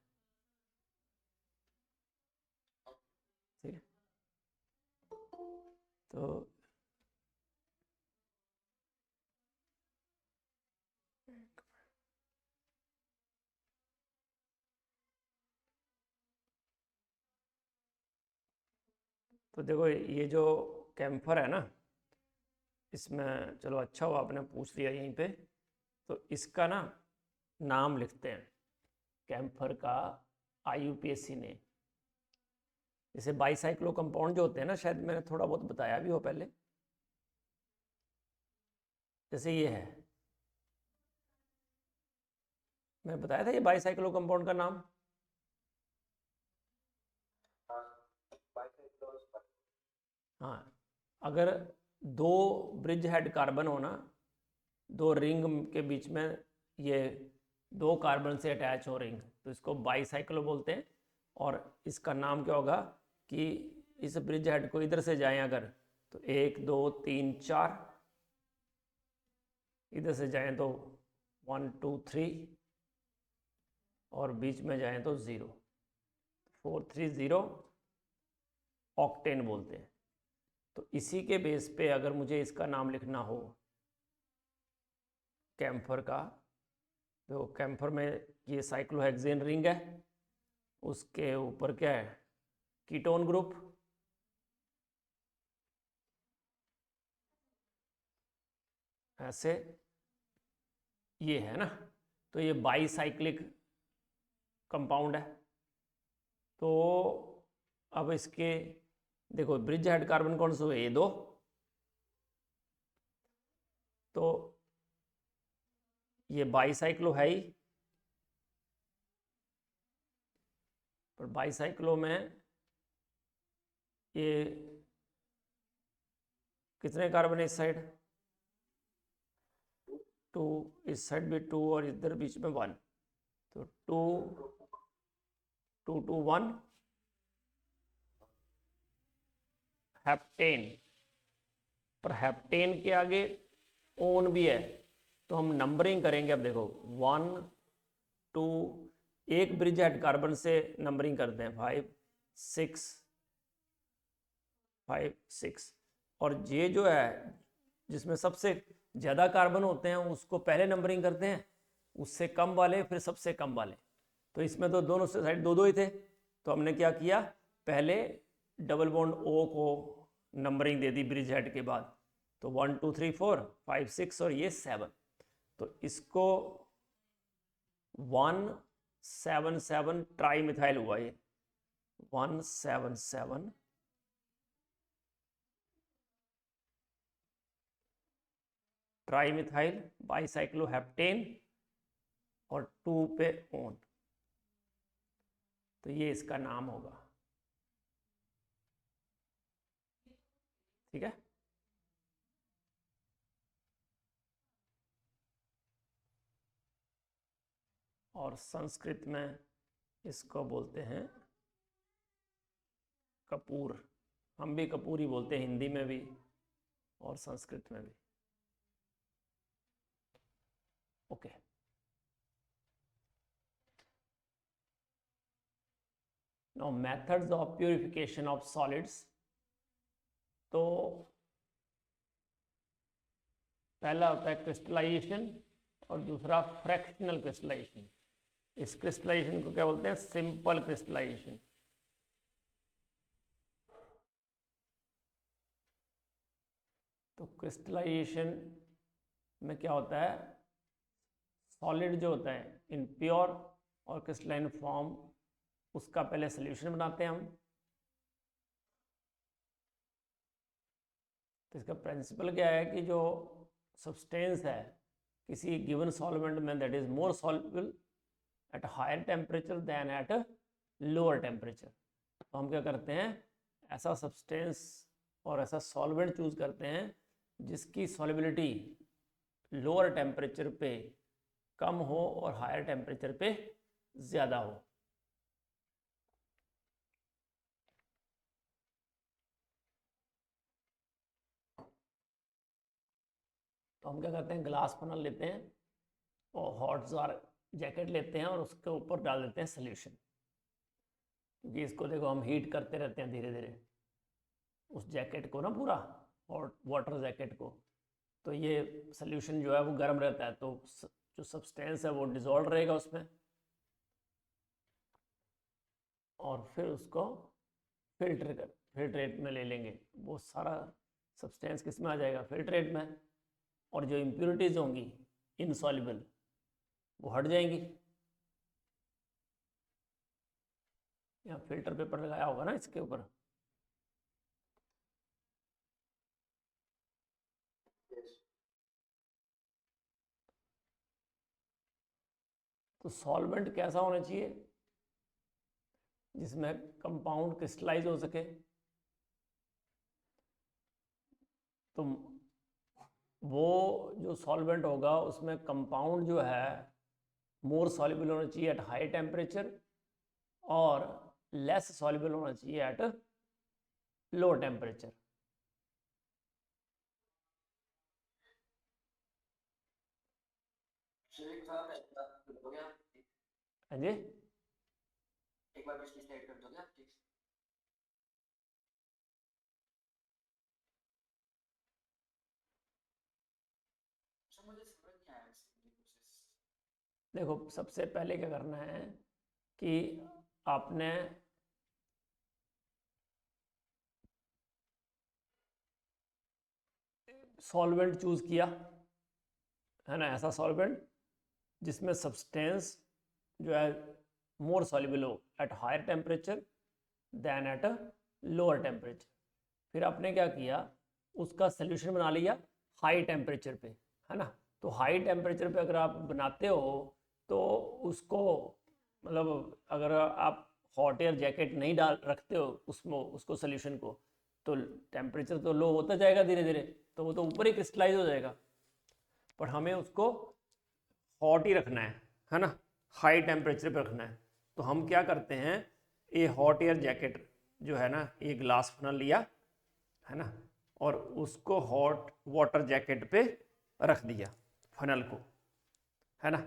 [SPEAKER 1] ठीक है। तो देखो ये जो कैम्फर है ना, इसमें चलो अच्छा हुआ आपने पूछ लिया यहीं पे, तो इसका ना नाम लिखते हैं कैम्फर का IUPAC ने। जैसे बाईसाइक्लो कंपाउंड जो होते हैं ना, शायद मैंने थोड़ा बहुत बताया भी हो पहले, जैसे ये है, मैंने बताया था ये बाईसाइक्लो कंपाउंड का नाम। हाँ, अगर 2 ब्रिज हेड कार्बन हो ना, 2 रिंग के बीच में ये 2 कार्बन से अटैच हो रिंग, तो इसको बाईसाइक्लो बोलते हैं। और इसका नाम क्या होगा कि इस ब्रिज हेड को इधर से जाएं अगर, तो 1 2 3 4, इधर से जाएं तो 1 2 3, और बीच में जाएं तो 0, 430 ऑक्टेन बोलते हैं। तो इसी के बेस पे अगर मुझे इसका नाम लिखना हो कैम्फर का, तो कैम्फर में ये साइक्लोहेक्सेन रिंग है, उसके ऊपर क्या है, कीटोन ग्रुप, ऐसे ये है ना, तो ये बाईसाइक्लिक कंपाउंड है। तो अब इसके देखो ब्रिज हेड कार्बन कौन से हुए, ये 2, तो ये बाईसाइक्लो है ही, पर बाईसाइक्लो में ये कितने कार्बन है इस साइड, 2, इस साइड भी 2 और इधर बीच में 1, तो 2 2 2 1 हेप्टेन। पर हेप्टेन के आगे ओन भी है, तो हम नंबरिंग करेंगे। अब देखो 1 2, एक ब्रिज हेड कार्बन से नंबरिंग करते हैं 5 6 5 6, और ये जो है जिसमें सबसे ज़्यादा कार्बन होते हैं उसको पहले नंबरिंग करते हैं, उससे कम वाले फिर सबसे कम वाले। तो इसमें तो दोनों से साइड 2 2 ही थे, तो हमने क्या किया, पहले डबल बॉन्ड O को नंबरिंग दे दी ब्रिज हेड के बाद, तो 1 2 3 4 5 6 और ये 7, तो इसको 177 ट्राई मिथाइल हुआ ये, 177 ट्राई मिथाइल बाईसाइक्लोहेप्टेन और 2 पे ओन, तो ये इसका नाम होगा, ठीक है। और संस्कृत में इसको बोलते हैं कपूर, हम भी कपूर ही बोलते हैं हिंदी में भी और संस्कृत में भी, okay. Now methods of purification of solids, तो पहला होता है क्रिस्टलाइजेशन और दूसरा फ्रैक्शनल क्रिस्टलाइजेशन। इस क्रिस्टलाइजेशन को क्या बोलते हैं, सिंपल क्रिस्टलाइजेशन। तो क्रिस्टलाइजेशन में क्या होता है, सॉलिड जो होता है इन प्योर और क्रिस्टलाइन फॉर्म, उसका पहले सॉल्यूशन बनाते हैं हम। तो इसका प्रिंसिपल क्या है कि जो सब्सटेंस है किसी गिवन सॉल्वेंट में that is more soluble at higher temperature than at lower temperature, तो हम क्या करते हैं, ऐसा सब्सटेंस और ऐसा सॉल्वेंट चूज करते हैं जिसकी सॉल्युबिलिटी लोअर टेम्परेचर पे कम हो और हायर टेम्परेचर पे ज़्यादा हो। तो तो हम क्या करते हैं, ग्लास फनल लेते हैं और हॉट जार जैकेट लेते हैं और उसके ऊपर डाल देते हैं सोल्यूशन, क्योंकि इसको देखो हम हीट करते रहते हैं धीरे धीरे उस जैकेट को ना, पूरा हॉट वाटर जैकेट को, तो ये सोल्यूशन जो है वो गर्म रहता है, तो जो सब्सटेंस है वो डिज़ोल्व रहेगा उसमें, और फिर उसको फिल्ट्रेट में ले लेंगे, वो सारा सब्सटेंस किस में आ जाएगा, फिल्ट्रेट में, और जो इम्प्योरिटीज़ होंगी इनसॉल्युबल वो हट जाएंगी। यहाँ फिल्टर पेपर लगाया होगा ना इसके ऊपर, तो सॉल्वेंट कैसा होना चाहिए जिसमें कंपाउंड क्रिस्टलाइज हो सके, तो वो जो सॉल्वेंट होगा उसमें कंपाउंड जो है मोर सॉल्युबल होना चाहिए एट हाई टेम्परेचर और लेस सॉल्युबल होना चाहिए एट लो टेम्परेचर। हाँ जी,
[SPEAKER 2] एक बार पिछली स्लाइड कर दोगे आप प्लीज? मुझे समझ नहीं आया इसकी प्रोसेस।
[SPEAKER 1] देखो सबसे पहले क्या करना है कि आपने सॉल्वेंट चूज़ किया है ना, ऐसा सॉल्वेंट जिसमें सब्सटेंस जो है मोर सॉल्युबल हो at higher temperature than at a lower temperature. फिर आपने क्या किया, उसका सोल्यूशन बना लिया हाई टेम्परेचर पे, है ना। तो हाई टेम्परेचर पे अगर आप बनाते हो तो उसको मतलब अगर आप हॉट एयर जैकेट नहीं डाल रखते हो उसमें उसको सोल्यूशन को, तो टेम्परेचर तो लो होता जाएगा धीरे धीरे, तो वो तो ऊपर ही क्रिस्टलाइज हो जाएगा। पर हमें उसको हॉट ही रखना है ना, हाई टेम्परेचर पे रखना है। तो हम क्या करते हैं, ये हॉट एयर जैकेट जो है ना, ये ग्लास फनल लिया है ना, और उसको हॉट वाटर जैकेट पे रख दिया फनल को, है ना।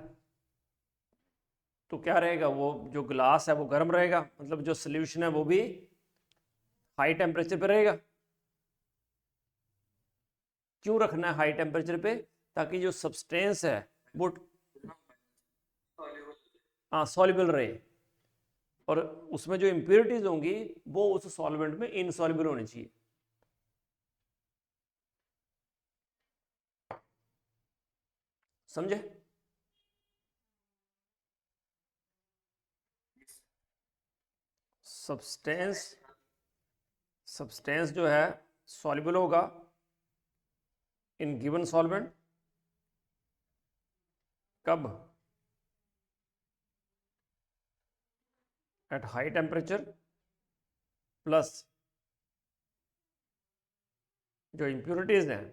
[SPEAKER 1] तो क्या रहेगा, वो जो ग्लास है वो गर्म रहेगा, मतलब जो सोल्यूशन है वो भी हाई टेम्परेचर पे रहेगा। क्यों रखना है हाई टेम्परेचर पे, ताकि जो सब्सटेंस है वो हाँ सॉल्युबल रहे, और उसमें जो इम्प्योरिटीज होंगी वो उस सॉल्वेंट में इनसॉल्युबल होनी चाहिए। समझे? सब्सटेंस जो है सॉल्युबल होगा इन गिवन सॉल्वेंट, कब, एट हाई टेम्परेचर, प्लस जो इम्प्योरिटीज हैं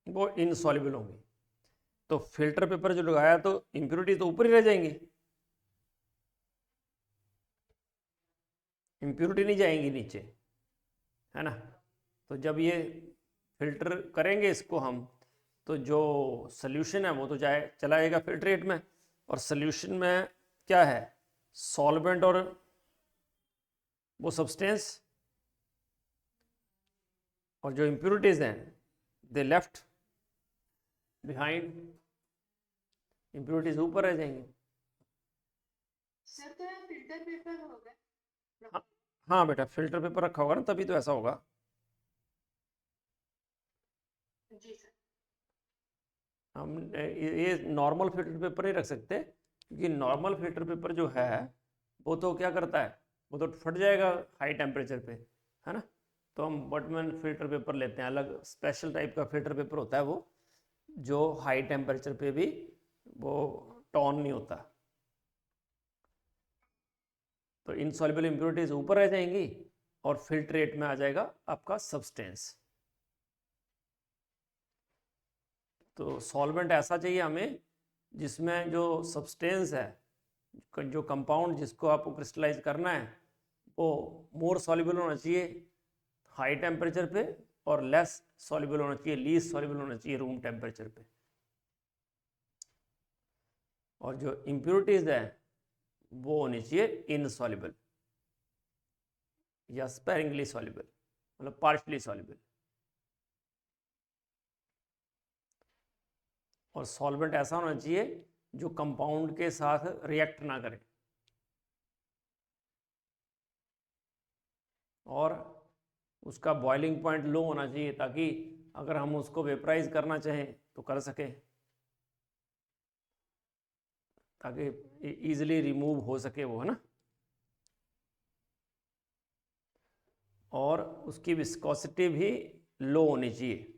[SPEAKER 1] वो इनसॉल्युबल होंगी। तो फिल्टर पेपर जो लगाया तो इम्प्योरिटी तो ऊपर ही रह जाएंगी, इम्प्योरिटी नहीं जाएंगी नीचे, है ना। तो जब ये फिल्टर करेंगे इसको हम, तो जो सोल्यूशन है वो तो चला जाएगा फिल्ट्रेट में, और सोल्यूशन में क्या है, सॉल्वेंट और वो सब्सटेंस, और जो इम्प्योरिटीज हैं दे लेफ्ट बिहाइंड, इम्प्योरिटीज ऊपर रह जाएंगी।
[SPEAKER 4] सर तो यहाँ फिल्टर पेपर होगा।
[SPEAKER 1] हाँ, हाँ बेटा, फिल्टर पेपर रखा होगा ना, तभी तो ऐसा होगा।
[SPEAKER 4] जी सर।
[SPEAKER 1] हम ये नॉर्मल फिल्टर पेपर नहीं रख सकते, क्योंकि नॉर्मल फिल्टर पेपर जो है वो तो क्या करता है, वो तो फट जाएगा हाई टेम्परेचर पे, है ना। तो हम बटमैन फिल्टर पेपर लेते हैं, अलग स्पेशल टाइप का फिल्टर पेपर होता है वो, जो हाई टेम्परेचर पे भी वो टॉन नहीं होता। तो इनसॉल्युबल इम्प्योरिटीज ऊपर रह जाएंगी और फिल्ट्रेट में आ जाएगा आपका सब्सटेंस। तो सॉल्वेंट ऐसा चाहिए हमें जिसमें जो सब्सटेंस है, जो कंपाउंड जिसको आपको क्रिस्टलाइज करना है, वो मोर सॉल्युबल होना चाहिए हाई टेम्परेचर पे और लेस सॉल्युबल होना चाहिए, लीस्ट सॉल्युबल होना चाहिए रूम टेम्परेचर पे। और जो इम्प्योरिटीज है वो होनी चाहिए इनसॉल्युबल या स्पेरिंगली सॉल्युबल, मतलब पार्शली सॉल्युबल। और सॉल्वेंट ऐसा होना चाहिए जो कंपाउंड के साथ रिएक्ट ना करे, और उसका बॉइलिंग पॉइंट लो होना चाहिए ताकि अगर हम उसको वेपराइज करना चाहें तो कर सकें, ताकि इजीली रिमूव हो सके वो, है ना। और उसकी विस्कोसिटी भी लो होनी चाहिए।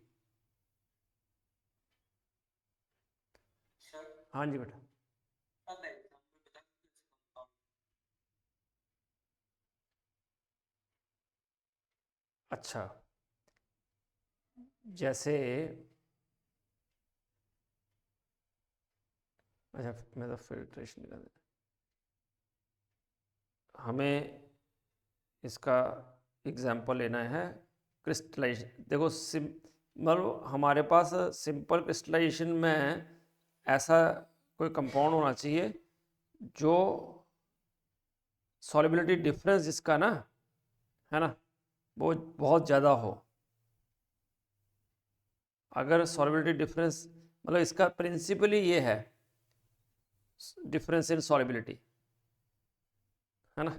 [SPEAKER 1] हाँ जी बेटा। अच्छा, जैसे अच्छा मैं तो फिल्ट्रेशन निकाल देता, हमें इसका एग्जांपल लेना है क्रिस्टलाइजेशन। देखो मतलब हमारे पास सिंपल क्रिस्टलाइजेशन में ऐसा कोई कंपाउंड होना चाहिए जो सॉल्युबिलिटी डिफरेंस जिसका ना, है ना, वो बहुत ज़्यादा हो। अगर सॉल्युबिलिटी डिफरेंस, मतलब इसका प्रिंसिपली ये है डिफरेंस इन सॉल्युबिलिटी, है ना।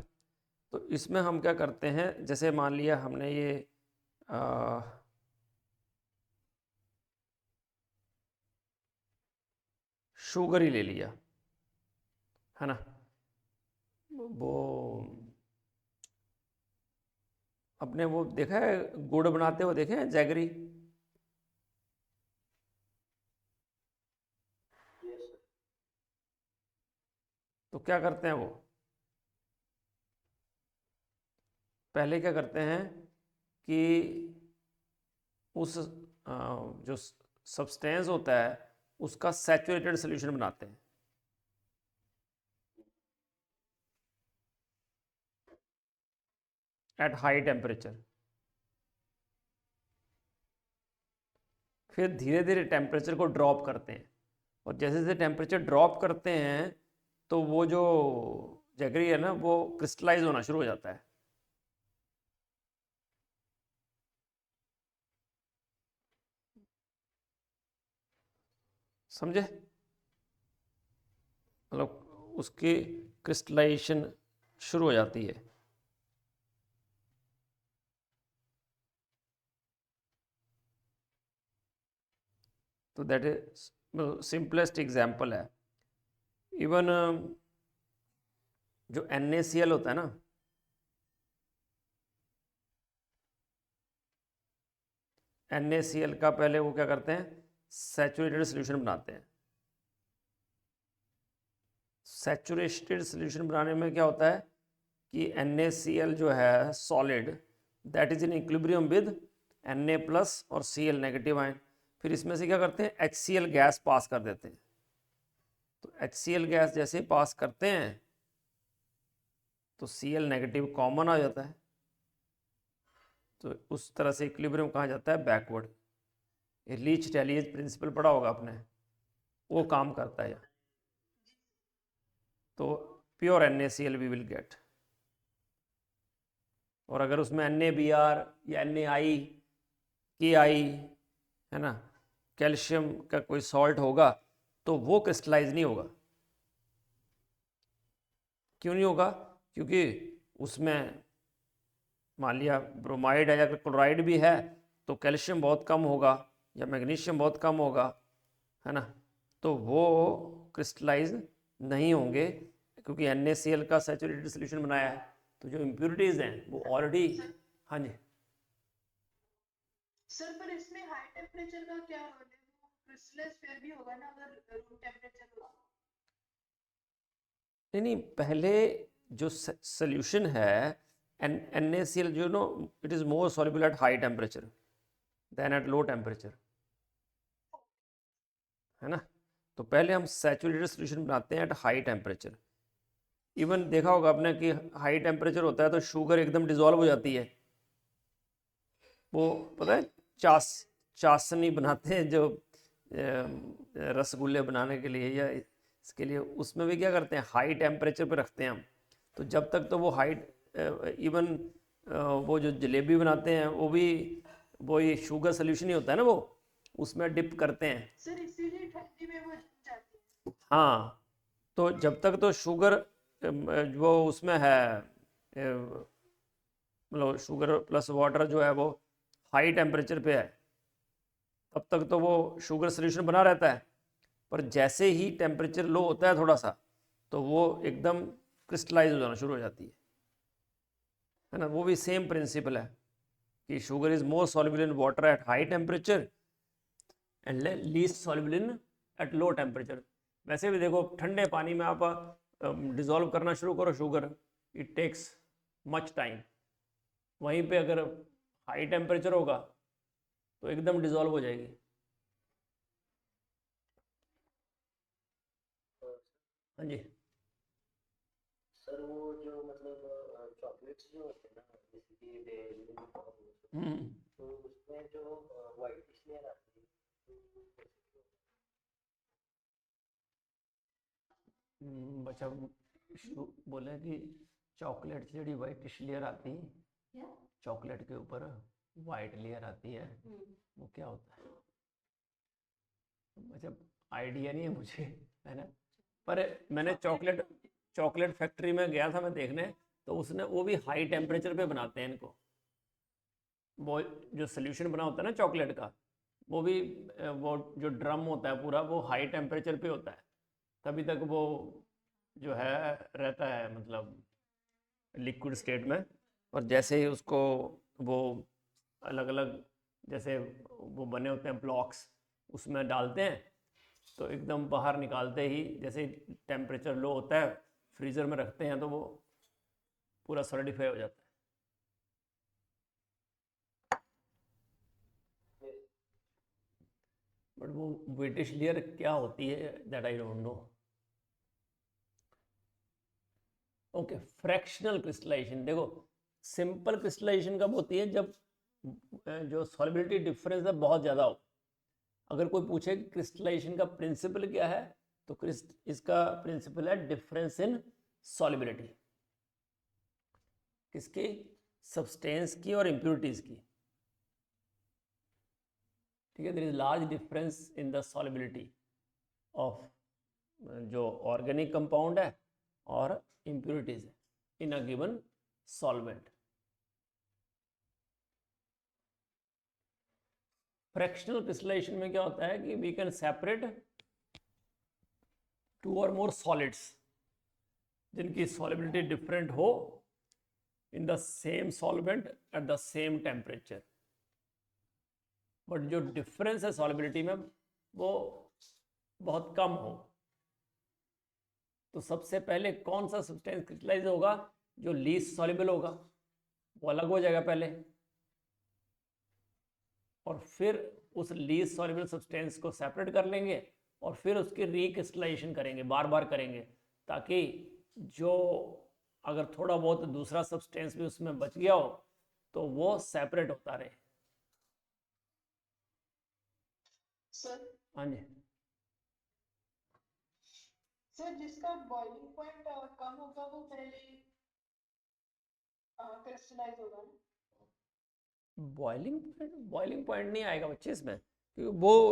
[SPEAKER 1] तो इसमें हम क्या करते हैं, जैसे मान लिया हमने ये शुगर ही ले लिया, है ना। वो अपने वो देखा है गुड़ बनाते हुए, देखे हैं जैगरी?
[SPEAKER 2] Yes, sir.
[SPEAKER 1] तो क्या करते हैं वो, पहले क्या करते हैं कि उस जो सब्सटेंस होता है उसका सैचुरेटेड सॉल्यूशन बनाते हैं। एट हाई टेम्परेचर, फिर धीरे धीरे टेम्परेचर को ड्रॉप करते हैं, और जैसे जैसे टेम्परेचर ड्रॉप करते हैं तो वो जो जैगरी है ना वो क्रिस्टलाइज होना शुरू हो जाता है। समझे, मतलब उसकी क्रिस्टलाइजेशन शुरू हो जाती है। तो दैट इज सिंपलेस्ट एग्जांपल है। इवन जो NaCl होता है ना, NaCl का पहले वो क्या करते हैं, सैचुरेटेड सॉल्यूशन बनाते हैं। सैचुरेटेड सॉल्यूशन बनाने में क्या होता है कि NaCl जो है solid, that is in equilibrium with Na plus और Cl नेगेटिव आयन। फिर इसमें से क्या करते हैं, HCl गैस पास कर देते हैं। तो HCl गैस जैसे पास करते हैं तो Cl नेगेटिव कॉमन आ जाता है। तो उस तरह से इक्विलिब्रियम कहा जाता है बैकवर्ड। ये लीच टैलिएज प्रिंसिपल पढ़ा होगा आपने, वो काम करता है। तो pure NaCl we will get. और अगर उसमें NaBr या NaI KI, है ना, कैल्शियम का कोई सॉल्ट होगा तो वो क्रिस्टलाइज नहीं होगा। क्यों नहीं होगा, क्योंकि उसमें मान लिया ब्रोमाइड है या क्लोराइड भी है तो कैल्शियम बहुत कम होगा या मैग्नीशियम बहुत कम होगा, है ना। तो वो क्रिस्टलाइज नहीं होंगे क्योंकि NaCl का सैचुरेटेड सॉल्यूशन बनाया है। तो जो इम्प्योरिटीज हैं वो ऑलरेडी, हाँ जी
[SPEAKER 4] सर, पर इसमें हाई टेम्परेचर का क्या रोल है? वो क्रिस्टलाइज फिर भी होगा ना अगर रूम टेम्परेचर होगा?
[SPEAKER 1] नहीं, पहले जो सॉल्यूशन है NaCl जो no it is more soluble at high temperature than at low temperature, है ना। तो पहले हम सैचुरेटेड सॉल्यूशन बनाते हैं एट हाई टेम्परेचर। इवन देखा होगा आपने कि हाई टेम्परेचर होता है तो शुगर एकदम डिजॉल्व हो जाती है, वो पता है चाशनी बनाते हैं जो रसगुल्ले बनाने के लिए या इसके लिए, उसमें भी क्या करते हैं, हाई टेम्परेचर पे रखते हैं हम। तो जब तक तो वो इवन वो जो जलेबी बनाते हैं वो भी ये शुगर सोल्यूशन ही होता है ना, वो उसमें डिप करते हैं।
[SPEAKER 4] सर इसीलिए ठंडी में वो जम जाती है।
[SPEAKER 1] हाँ, तो जब तक तो शुगर वो उसमें है, मतलब शुगर प्लस वाटर जो है वो हाई टेम्परेचर पे है, तब तक तो वो शुगर सोल्यूशन बना रहता है। पर जैसे ही टेम्परेचर लो होता है थोड़ा सा, तो वो एकदम क्रिस्टलाइज हो जाना शुरू हो जाती है ना। वो भी सेम प्रिंसिपल है कि sugar is more soluble in water at high temperature and least soluble in eight low temperature. वैसे भी देखो, ठंडे पानी में आप डिज़ोल्व करना शुरू करो sugar, it takes much time. वहीं पे अगर हाई टेम्परेचर होगा तो एकदम डिज़ोल्व हो जाएगी। हाँ जी।
[SPEAKER 2] सर वो जो मतलब चॉकलेट्स जो होते हैं ना, जैसे कि डेयरी मिल्क और वो सब,
[SPEAKER 1] हम्म।
[SPEAKER 2] तो उसमें जो वाइट लेयर आती है
[SPEAKER 1] बच्चा बोले कि चॉकलेट से जी वाइट लेयर आती है, चॉकलेट के ऊपर वाइट लेयर आती है, वो क्या होता है? अच्छा, आइडिया नहीं है मुझे, है ना। पर मैंने चॉकलेट फैक्ट्री में गया था मैं देखने, तो उसने वो भी हाई टेम्परेचर पे बनाते हैं इनको। वो जो सोल्यूशन बना होता है ना चॉकलेट का, वो भी वो जो ड्रम होता है पूरा, वो हाई टेम्परेचर पे होता है, तभी तक वो जो है रहता है, मतलब लिक्विड स्टेट में। और जैसे ही उसको वो अलग अलग जैसे वो बने होते हैं ब्लॉक्स, उसमें डालते हैं, तो एकदम बाहर निकालते ही जैसे टेम्परेचर लो होता है, फ्रीज़र में रखते हैं, तो वो पूरा सॉलिडिफाई हो जाता है। बट वो ब्रिटिश लेयर क्या होती है, that I don't know. Okay, fractional crystallisation. देखो, सिंपल क्रिस्टलाइजेशन कब होती है? जब जो सॉलिबिलिटी डिफरेंस है बहुत ज़्यादा हो। अगर कोई पूछे कि क्रिस्टलाइजेशन का प्रिंसिपल क्या है, तो इसका प्रिंसिपल है डिफरेंस इन सॉलिबिलिटी। किसकी? सब्सटेंस की और इम्प्योरिटीज की। ठीक है, there is large difference in the solubility of जो ऑर्गेनिक कंपाउंड है और इम्प्योरिटीज है in a given solvent. Fractional crystallization में क्या होता है कि we can separate to or more solids जिनकी सॉलिबिलिटी डिफरेंट हो in the same solvent at the same temperature. But जो डिफरेंस है सॉलिबिलिटी में वो बहुत कम हो, तो सबसे पहले कौन सा सब्सटेंस क्रिस्टलाइज होगा? जो लीस्ट सॉल्युबल होगा, वो अलग हो जाएगा पहले, और फिर उस लीस्ट सॉल्युबल सब्सटेंस को सेपरेट कर लेंगे और फिर उसकी रिक्रिस्टलाइजेशन करेंगे, बार बार करेंगे, ताकि जो अगर थोड़ा बहुत दूसरा सब्सटेंस भी उसमें बच गया हो तो वो सेपरेट होता रहे।
[SPEAKER 4] सर
[SPEAKER 1] हाँ जी।
[SPEAKER 4] सर जिसका बॉइलिंग पॉइंट कम होगा वो पहले क्रिस्टलाइज होगा ना?
[SPEAKER 1] बॉइलिंग पॉइंट नहीं आएगा बच्चे इसमें, क्योंकि वो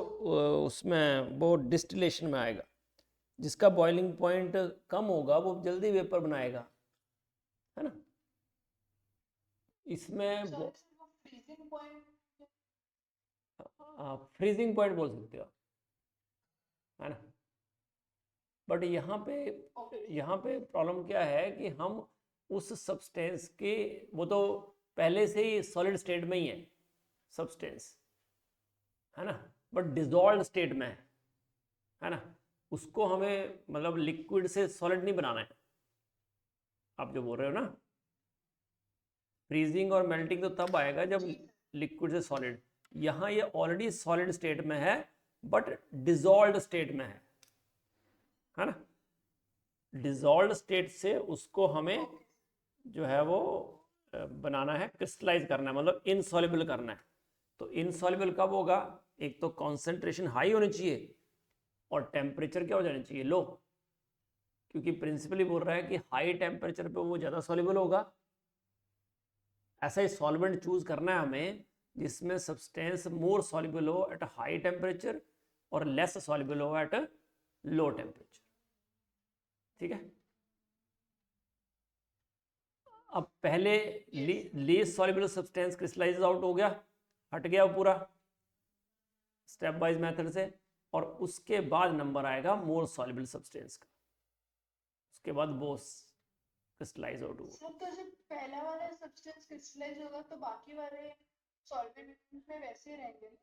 [SPEAKER 1] उसमें वो डिस्टिलेशन में आएगा। जिसका बॉइलिंग पॉइंट कम होगा वो जल्दी वेपर बनाएगा, है ना। इसमें
[SPEAKER 4] सर वो फ्रीजिंग पॉइंट।
[SPEAKER 1] फ्रीजिंग पॉइंट बोल सकते हो, है ना। बट यहाँ पे प्रॉब्लम क्या है कि हम उस सब्सटेंस के, वो तो पहले से ही सॉलिड स्टेट में ही है सब्सटेंस, है ना, बट डिजॉल्व स्टेट में है ना। उसको हमें मतलब लिक्विड से सॉलिड नहीं बनाना है, आप जो बोल रहे हो ना। फ्रीजिंग और मेल्टिंग तो तब आएगा जब लिक्विड से सॉलिड। यहाँ ये ऑलरेडी सॉलिड स्टेट में है बट डिजॉल्व स्टेट में है ना। डिजॉल्व स्टेट से उसको हमें जो है वो बनाना है, क्रिस्टलाइज करना है, मतलब इनसॉल्युबल करना है। तो इनसॉल्युबल कब होगा? एक तो कॉन्सेंट्रेशन हाई होनी चाहिए और टेम्परेचर क्या हो जाना चाहिए? लो, क्योंकि प्रिंसिपली बोल रहा है कि हाई टेम्परेचर पे वो ज़्यादा सॉल्युबल होगा। ऐसा ही सॉल्वेंट चूज करना है हमें जिसमें सब्सटेंस मोर सॉल्युबल हो एट हाई टेम्परेचर और लेस सॉल्युबल हो एट लो टेम्परेचर। ठीक है, अब पहले least soluble substance crystallise out हो गया, हट गया वो पूरा स्टेप वाइज मेथड से, और उसके बाद नंबर आएगा मोर सॉल्युबल सब्सटेंस का, उसके बाद वो क्रिस्टलाइज आउट होगा।
[SPEAKER 4] सर तो जब पहला वाला सब्सटेंस क्रिस्टलाइज होगा तो बाकी वाले सॉल्वेंट में वैसे ही रहेंगे ना?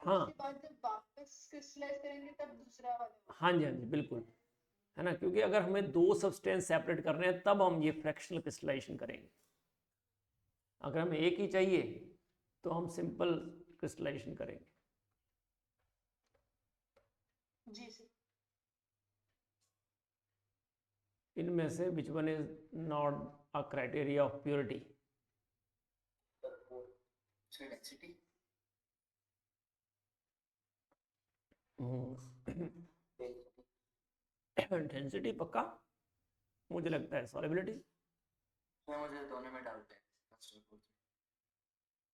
[SPEAKER 1] हाँ
[SPEAKER 4] उसके बाद जब वापस क्रिस्टलाइज करेंगे तब दूसरा वाला।
[SPEAKER 1] हाँ जी, हाँ जी, बिल्कुल, है ना, क्योंकि अगर हमें दो सब्सटेंस सेपरेट करने हैं तब हम ये फ्रैक्शनल क्रिस्टलाइजेशन करेंगे। अगर हमें एक ही चाहिए तो हम सिंपल क्रिस्टलाइजेशन करेंगे।
[SPEAKER 4] जी सर।
[SPEAKER 1] इनमें से which one is not a criteria of purity?
[SPEAKER 2] Density
[SPEAKER 1] density पक्का, मुझे लगता है सॉलिबिलिटी।
[SPEAKER 2] मुझे दोनों में डाउट है।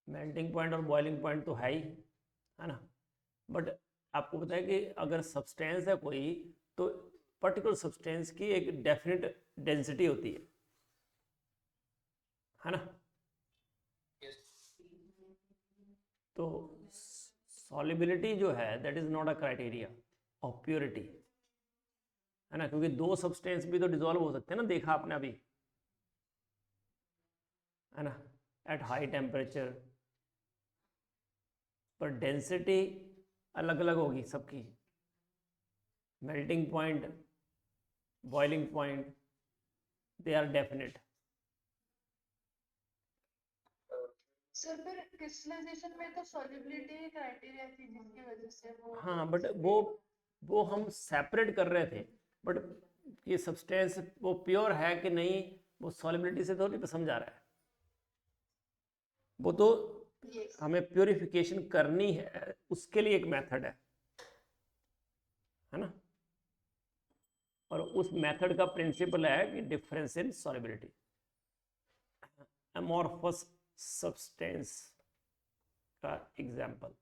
[SPEAKER 1] मेल्टिंग पॉइंट और बॉइलिंग पॉइंट तो है ही, है ना, बट आपको पता है कि अगर सब्सटेंस है कोई तो पर्टिकुलर सब्सटेंस की एक डेफिनेट डेंसिटी होती है ना। तो सॉलिबिलिटी जो है that is not a criteria of purity, है ना, क्योंकि दो सब्सटेंस भी तो डिसॉल्व हो सकते हैं ना, देखा आपने अभी, है ना, एट हाई टेम्परेचर, पर डेंसिटी अलग अलग होगी सबकी। Melting point, boiling point, they are definite.
[SPEAKER 4] Sir फिर क्रिस्टलाइजेशन में तो सॉल्युबिलिटी क्राइटेरिया थी जिसकी वजह से वो।
[SPEAKER 1] हाँ, बट वो हम सेपरेट कर रहे थे, बट ये सब्सटेंस वो प्योर है कि नहीं वो सॉलिबिलिटी से तो नहीं समझा रहा है, वो तो हमें प्योरिफिकेशन करनी है, उसके लिए एक मेथड है ना, और उस मेथड का प्रिंसिपल है कि difference in solubility. Amorphous substance का एग्जाम्पल,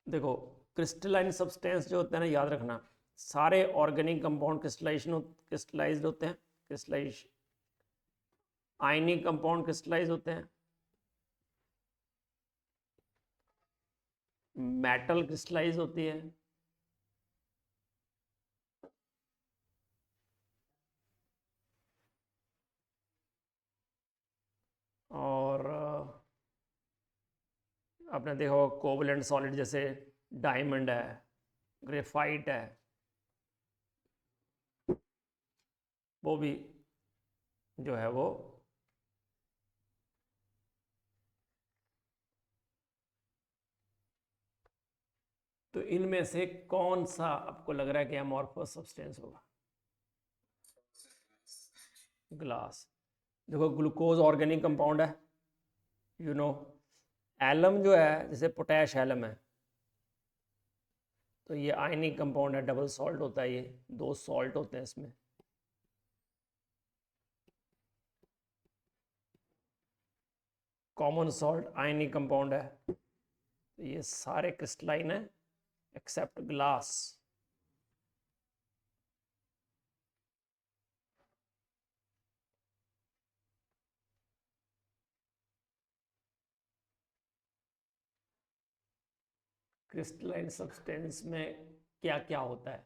[SPEAKER 1] देखो क्रिस्टलाइन सब्सटेंस जो होते हैं ना, याद रखना सारे ऑर्गेनिक कंपाउंड क्रिस्टलाइज्ड होते हैं, क्रिस्टलाइज आयनिक कंपाउंड क्रिस्टलाइज होते हैं, मेटल क्रिस्टलाइज होती है, और आपने देखा होगा कोवलेंट सॉलिड जैसे डायमंड है, ग्रेफाइट है, वो भी जो है वो तो इनमें से कौन सा आपको लग रहा है कि अमॉर्फस सब्सटेंस होगा? ग्लास। देखो ग्लूकोज ऑर्गेनिक कंपाउंड है, यू नो, एलम जो है जैसे पोटैश एलम है तो ये आयनिक कंपाउंड है, डबल सॉल्ट होता है, ये दो सॉल्ट होते हैं इसमें। कॉमन सॉल्ट आयनिक कंपाउंड है, तो ये सारे क्रिस्टलाइन है एक्सेप्ट ग्लास। क्रिस्टलाइन सब्सटेंस में क्या क्या होता है?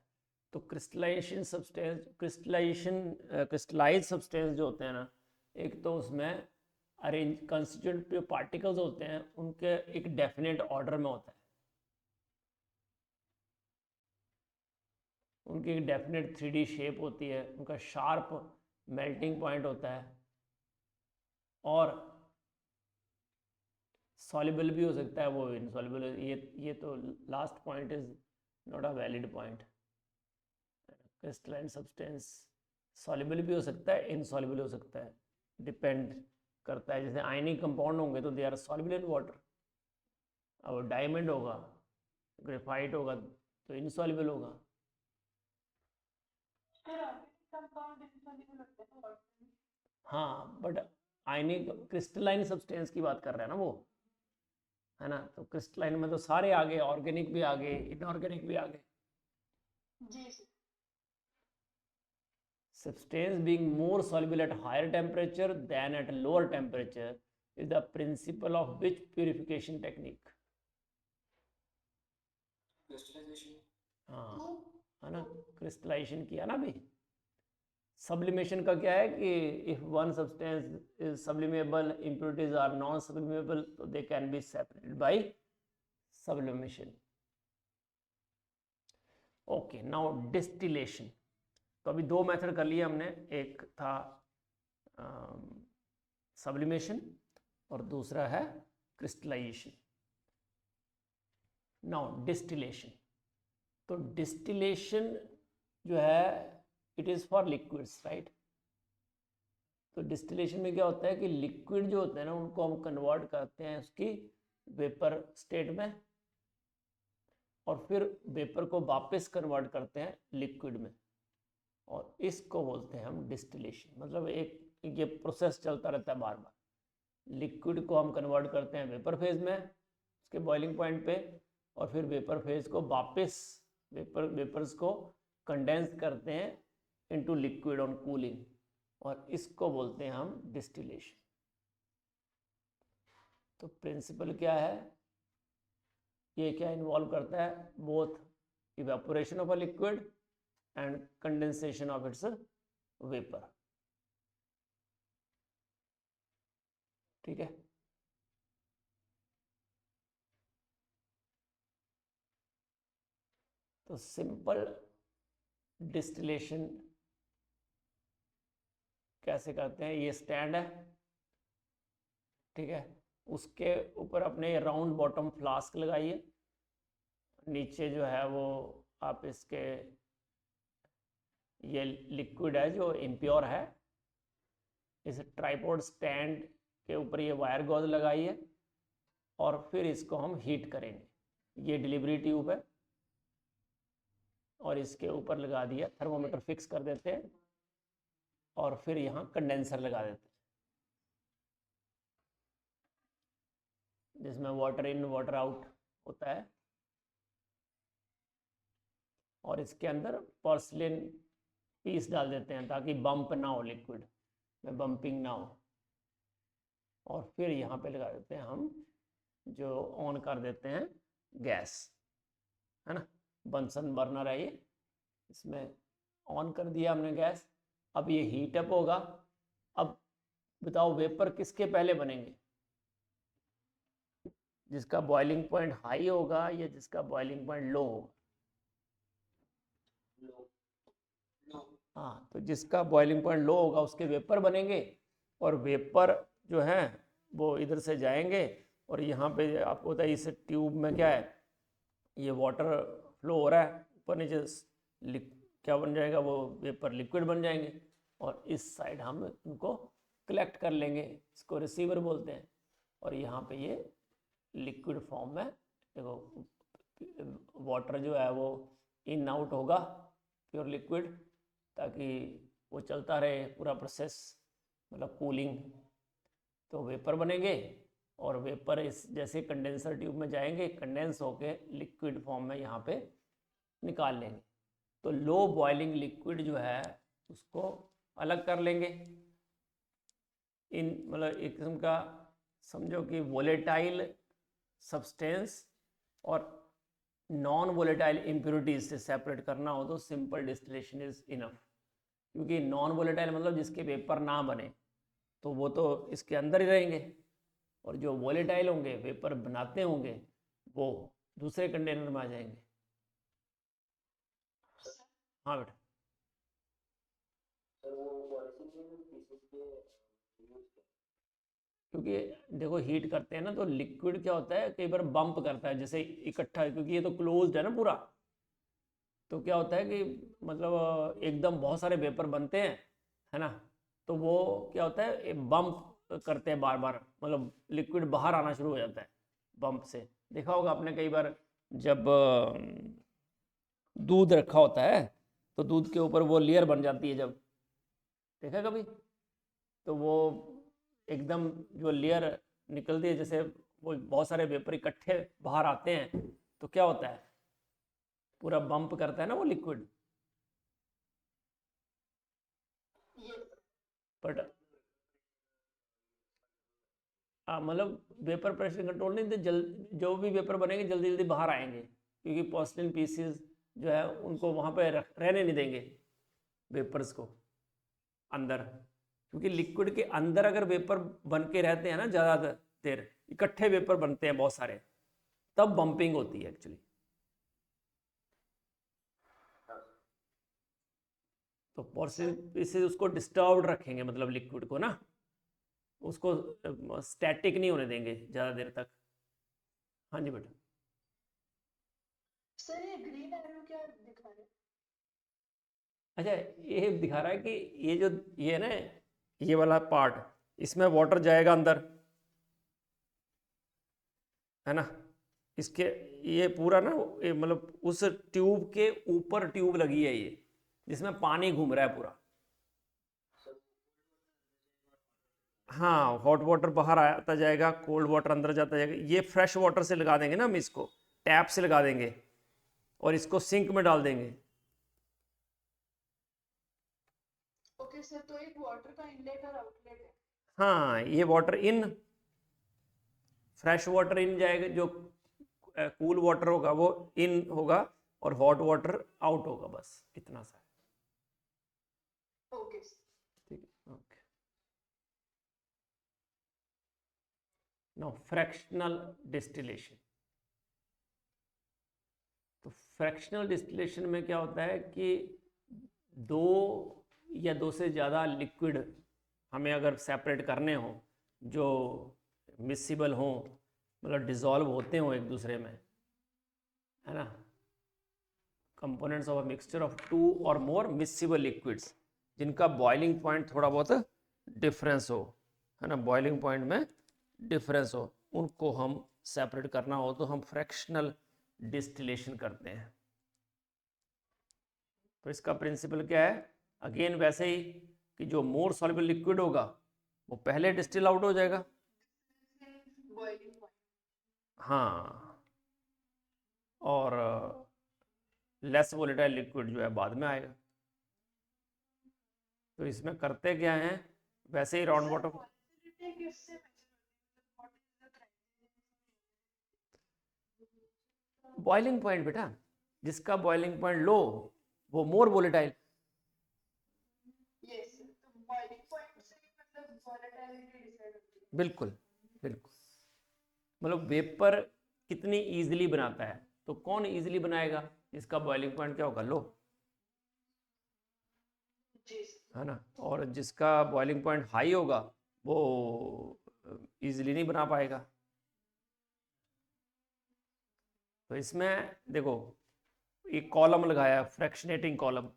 [SPEAKER 1] तो क्रिस्टलाइजेशन सब्सटेंस, क्रिस्टलाइज सब्सटेंस जो होते हैं ना, एक तो उसमें अरेंज कंस्टिट्यूएंट जो पार्टिकल्स होते हैं उनके एक डेफिनेट ऑर्डर में होता है, उनकी एक डेफिनेट 3D शेप होती है, उनका शार्प मेल्टिंग पॉइंट होता है, और सॉल्युबल भी हो सकता है, वो इनसॉल्युबल। ये तो last point is not a valid point. Crystalline substance soluble भी हो सकता है, इनसॉल्युबल हो सकता है, डिपेंड करता है। जैसे आयनिक कंपाउंड होंगे तो they are soluble in water. अब डायमंड होगा, ग्रेफाइट होगा तो इनसॉल्युबल होगा।
[SPEAKER 4] कंपाउंड इनसॉल्युबल होते हैं वाटर में।
[SPEAKER 1] हाँ, बट आयनिक क्रिस्टलाइन सब्सटेंस की बात कर रहे हैं ना वो, है ना। तो क्रिस्टलाइन में तो सारे आ गए, ऑर्गेनिक भी आ गए, इनऑर्गेनिक भी आ गए।
[SPEAKER 4] जी sir.
[SPEAKER 1] Substance being more soluble at higher temperature than at lower temperature is the principle of which purification technique?
[SPEAKER 3] Crystallisation.
[SPEAKER 1] हाँ, है ना, क्रिस्टलाइजेशन किया ना अभी। सब्लिमेशन का क्या है कि if one substance is sublimable, impurities are non sublimable, तो they can be separated by sublimation. Okay, now distillation. तो अभी दो मेथड कर लिए हमने, एक था सब्लिमेशन और दूसरा है क्रिस्टलाइजेशन। Now distillation. तो डिस्टिलेशन जो है it is for liquids, right. तो डिस्टिलेशन में क्या होता है कि लिक्विड जो होते हैं ना उनको हम कन्वर्ट करते हैं उसकी वेपर स्टेट में, और फिर वेपर को वापस कन्वर्ट करते हैं लिक्विड में, और इसको बोलते हैं हम डिस्टिलेशन। मतलब एक ये प्रोसेस चलता रहता है बार बार। लिक्विड को हम कन्वर्ट करते हैं वेपर फेज में उसके बॉइलिंग पॉइंट पे, और फिर वेपर फेज को वापस वेपर्स को कंडेंस करते हैं इनटू लिक्विड ऑन कूलिंग, और इसको बोलते हैं हम डिस्टिलेशन। तो प्रिंसिपल क्या है, ये क्या इन्वॉल्व करता है, both evaporation of a liquid and condensation of its vapor। ठीक है। तो सिंपल डिस्टिलेशन कैसे करते हैं, ये स्टैंड है, ठीक है। उसके ऊपर अपने राउंड बॉटम फ्लास्क लगाइए, नीचे जो है वो आप इसके ये लिक्विड है जो इम्प्योर है, इस ट्राइपॉड स्टैंड के ऊपर ये वायर गॉज लगाइए, और फिर इसको हम हीट करेंगे। ये डिलीवरी ट्यूब है और इसके ऊपर लगा दिया, थर्मोमीटर फिक्स कर देते हैं, और फिर यहाँ कंडेंसर लगा देते हैं जिसमें वाटर इन वाटर आउट होता है, और इसके अंदर पोर्सिलेन पीस डाल देते हैं ताकि बम्प ना हो, लिक्विड में बम्पिंग ना हो। और फिर यहाँ पे लगा देते हैं हम, जो ऑन कर देते हैं गैस, है ना, बंसन बर्नर है ये, इसमें ऑन कर दिया हमने गैस। अब ये हीट अप होगा। अब बताओ वेपर किसके पहले बनेंगे, जिसका बॉइलिंग पॉइंट हाई होगा या जिसका बॉइलिंग पॉइंट लो होगा? हाँ, तो जिसका बॉइलिंग पॉइंट लो होगा उसके वेपर बनेंगे, और वेपर जो हैं वो इधर से जाएंगे, और यहाँ पे आपको होता है इस ट्यूब में क्या है, ये वाटर फ्लो हो रहा है, ऊपर नीचे क्या बन जाएगा, वो वेपर लिक्विड बन जाएंगे, और इस साइड हम उनको कलेक्ट कर लेंगे, इसको रिसीवर बोलते हैं। और यहाँ पे ये लिक्विड फॉर्म में देखो, वाटर जो है वो इन आउट होगा, प्योर लिक्विड, ताकि वो चलता रहे पूरा प्रोसेस, मतलब कूलिंग। तो वेपर बनेंगे, और वेपर इस जैसे कंडेंसर ट्यूब में जाएंगे, कंडेंस होके लिक्विड फॉर्म में यहाँ पे निकाल लेंगे। तो लो बॉइलिंग लिक्विड जो है उसको अलग कर लेंगे। इन मतलब एक किस्म का समझो कि वोलेटाइल सब्सटेंस और नॉन वोलेटाइल इम्प्योरिटीज से सेपरेट करना हो तो सिंपल डिस्टिलेशन इज इनफ। क्योंकि नॉन वोलेटाइल मतलब जिसके वेपर ना बने, तो वो तो इसके अंदर ही रहेंगे, और जो वोलेटाइल होंगे, वेपर बनाते होंगे, वो दूसरे कंटेनर में आ जाएंगे। हाँ बेटा।
[SPEAKER 2] सर वो पॉलीथीन पीसेस के यूज करते
[SPEAKER 1] क्योंकि देखो हीट करते हैं ना, तो लिक्विड क्या होता है, कई बार बम्प करता है, जैसे इकट्ठा, क्योंकि ये तो क्लोज्ड है ना पूरा, तो क्या होता है कि मतलब एकदम बहुत सारे वेपर बनते हैं, है ना, तो वो क्या होता है, बम्प करते हैं बार बार, मतलब लिक्विड बाहर आना शुरू हो जाता है पंप से। देखा होगा आपने कई बार, जब दूध रखा होता है तो दूध के ऊपर वो लेयर बन जाती है, जब देखा कभी, तो वो एकदम जो लेयर निकलती है, जैसे वो बहुत सारे वेपर इकट्ठे बाहर आते हैं, तो क्या होता है, पूरा बम्प करता है ना वो लिक्विड। बट मतलब वेपर प्रेशर कंट्रोल नहीं, जो भी वेपर बनेंगे जल्दी जल्दी बाहर आएंगे, क्योंकि पोर्सिलिन पीसेस जो है उनको वहाँ पे रहने नहीं देंगे वेपर्स को अंदर, क्योंकि लिक्विड के अंदर अगर वेपर बन के रहते हैं ना ज़्यादा देर, इकट्ठे वेपर बनते हैं बहुत सारे, तब बम्पिंग होती है एक्चुअली। तो पोर्सिलिन पीसेस उसको डिस्टर्ब्ड रखेंगे, मतलब लिक्विड को ना, उसको स्टैटिक नहीं होने देंगे ज़्यादा देर तक। हाँ जी बेटा।
[SPEAKER 4] सर ये ग्रीन एरो क्या दिखा रहे हैं?
[SPEAKER 1] अच्छा, ये दिखा रहा है कि ये है ना, ये वाला पार्ट, इसमें वाटर जाएगा अंदर, है ना, इसके ये पूरा ना, मतलब उस ट्यूब के ऊपर ट्यूब लगी है ये, जिसमें पानी घूम रहा है पूरा। हाँ, हॉट वाटर बाहर आता जाएगा, कोल्ड वाटर अंदर जाता जाएगा। ये फ्रेश वाटर से लगा देंगे ना हम, इसको टैप से लगा देंगे और इसको सिंक में डाल देंगे।
[SPEAKER 4] ओके सर, तो एक वाटर का इनलेट और आउटलेट है।
[SPEAKER 1] हाँ, ये water in, fresh water in जाएगा, जो कूल वाटर होगा वो इन होगा, और हॉट वाटर आउट होगा, बस इतना सा।
[SPEAKER 4] ओके
[SPEAKER 1] ठीक है, ओके। No fractional distillation. तो फ्रैक्शनल डिस्टिलेशन में क्या होता है कि दो या दो से ज़्यादा लिक्विड हमें अगर सेपरेट करने हो, जो मिसिबल हों, मतलब डिज़ोल्व होते हों एक दूसरे में, है ना, components of a mixture of two or more miscible liquids, जिनका बॉइलिंग पॉइंट थोड़ा बहुत डिफरेंस हो, है ना, बॉइलिंग पॉइंट में डिफरेंस हो, उनको हम सेपरेट करना हो तो हम फ्रैक्शनल डिस्टिलेशन करते हैं। तो इसका प्रिंसिपल क्या है, अगेन वैसे ही कि जो मोर सॉल्युबल लिक्विड होगा वो पहले डिस्टिल आउट हो जाएगा।
[SPEAKER 4] Boiling point.
[SPEAKER 1] हाँ, और लेस वोलेटाइल लिक्विड जो है बाद में आएगा। तो इसमें करते क्या हैं, वैसे ही राउंड बॉटम,
[SPEAKER 4] किससे measure होती है?
[SPEAKER 1] बॉइलिंग पॉइंट बेटा, जिसका बॉइलिंग पॉइंट लो वो मोर वोलेटाइल।
[SPEAKER 4] यस, तो बॉइलिंग पॉइंट से मतलब वोलेटिलिटी डिसाइड होती है।
[SPEAKER 1] बिल्कुल बिल्कुल, मतलब वेपर कितनी इजीली बनाता है, तो कौन इजीली बनाएगा, जिसका बॉइलिंग पॉइंट क्या होगा, लो,
[SPEAKER 4] जी
[SPEAKER 1] है ना, और जिसका बॉइलिंग पॉइंट हाई होगा वो इजीली नहीं बना पाएगा। तो इसमें देखो, एक कॉलम लगाया, फ्रैक्शनेटिंग कॉलम,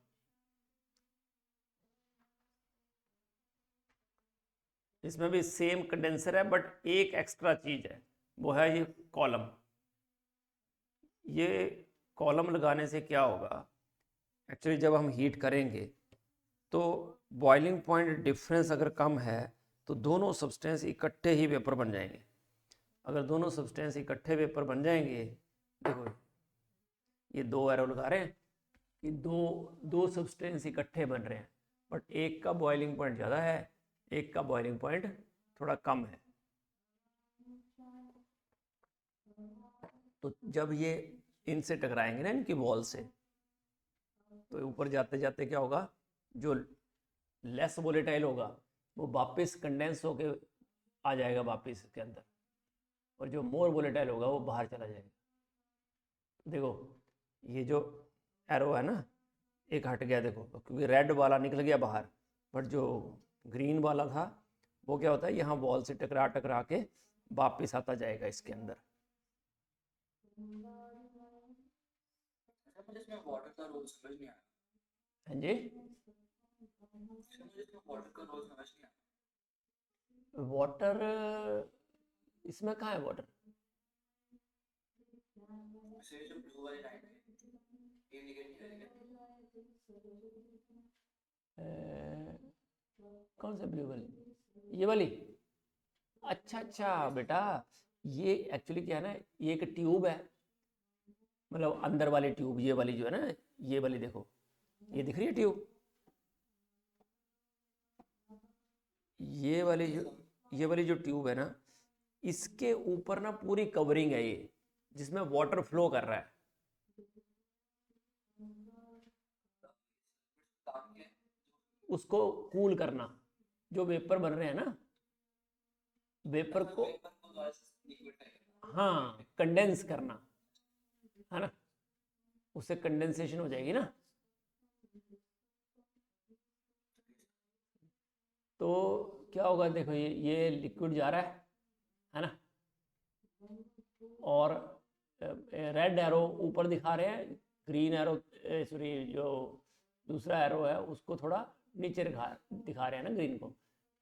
[SPEAKER 1] इसमें भी सेम कंडेंसर है, बट एक एक्स्ट्रा चीज है, वो है ये कॉलम। ये कॉलम लगाने से क्या होगा, एक्चुअली जब हम हीट करेंगे तो बॉइलिंग पॉइंट डिफरेंस अगर कम है तो दोनों सब्सटेंस इकट्ठे ही वेपर बन जाएंगे। अगर दोनों सब्सटेंस इकट्ठे वेपर बन जाएंगे, देखो ये दो एरो लगा रहे हैं कि दो सब्सटेंस इकट्ठे बन रहे हैं, बट एक का बॉइलिंग पॉइंट ज़्यादा है, एक का बॉइलिंग पॉइंट थोड़ा कम है। तो जब ये इनसे टकराएंगे ना, इनकी वॉल से, तो ऊपर जाते जाते क्या होगा, जो लेस वोलेटाइल होगा वो वापस कंडेंस होके आ जाएगा वापस इसके अंदर, और जो मोर वोलेटाइल होगा वो बाहर चला जाएगा। देखो ये जो एरो है ना, एक हट गया देखो, क्योंकि रेड वाला निकल गया बाहर, बट जो ग्रीन वाला था वो क्या होता है, यहाँ वॉल से टकरा टकरा के वापस आता जाएगा इसके अंदर।
[SPEAKER 3] मुझे इसमें वाटर का रोल समझ नहीं आया।
[SPEAKER 1] हाँ जी,
[SPEAKER 3] मुझे इसमें वाटर का रोल समझ नहीं आया।
[SPEAKER 1] वाटर इसमें कहाँ है वाटर?
[SPEAKER 2] से जो ब्लू वाली लाइन है ये निकल नहीं रही
[SPEAKER 1] कौन सा ब्लू वाली? ये वाली? अच्छा अच्छा बेटा, ये एक्चुअली क्या है ना, ये एक ट्यूब है, मतलब अंदर वाली ट्यूब, ये वाली जो है ना, ये वाली देखो, ये दिख रही है ट्यूब, ये वाली जो ट्यूब है ना, इसके ऊपर ना पूरी कवरिंग है ये, जिसमें वाटर फ्लो कर रहा है। उसको कूल करना, जो वेपर बन रहे हैं ना, वेपर को, हाँ, कंडेंस करना है ना, उससे कंडेंसेशन हो जाएगी ना। तो क्या होगा, देखो ये लिक्विड जा रहा है ना, और रेड एरो ऊपर दिखा रहे हैं, ग्रीन एरो, सॉरी, जो दूसरा एरो है उसको थोड़ा नीचे दिखा रहे हैं ना, ग्रीन को।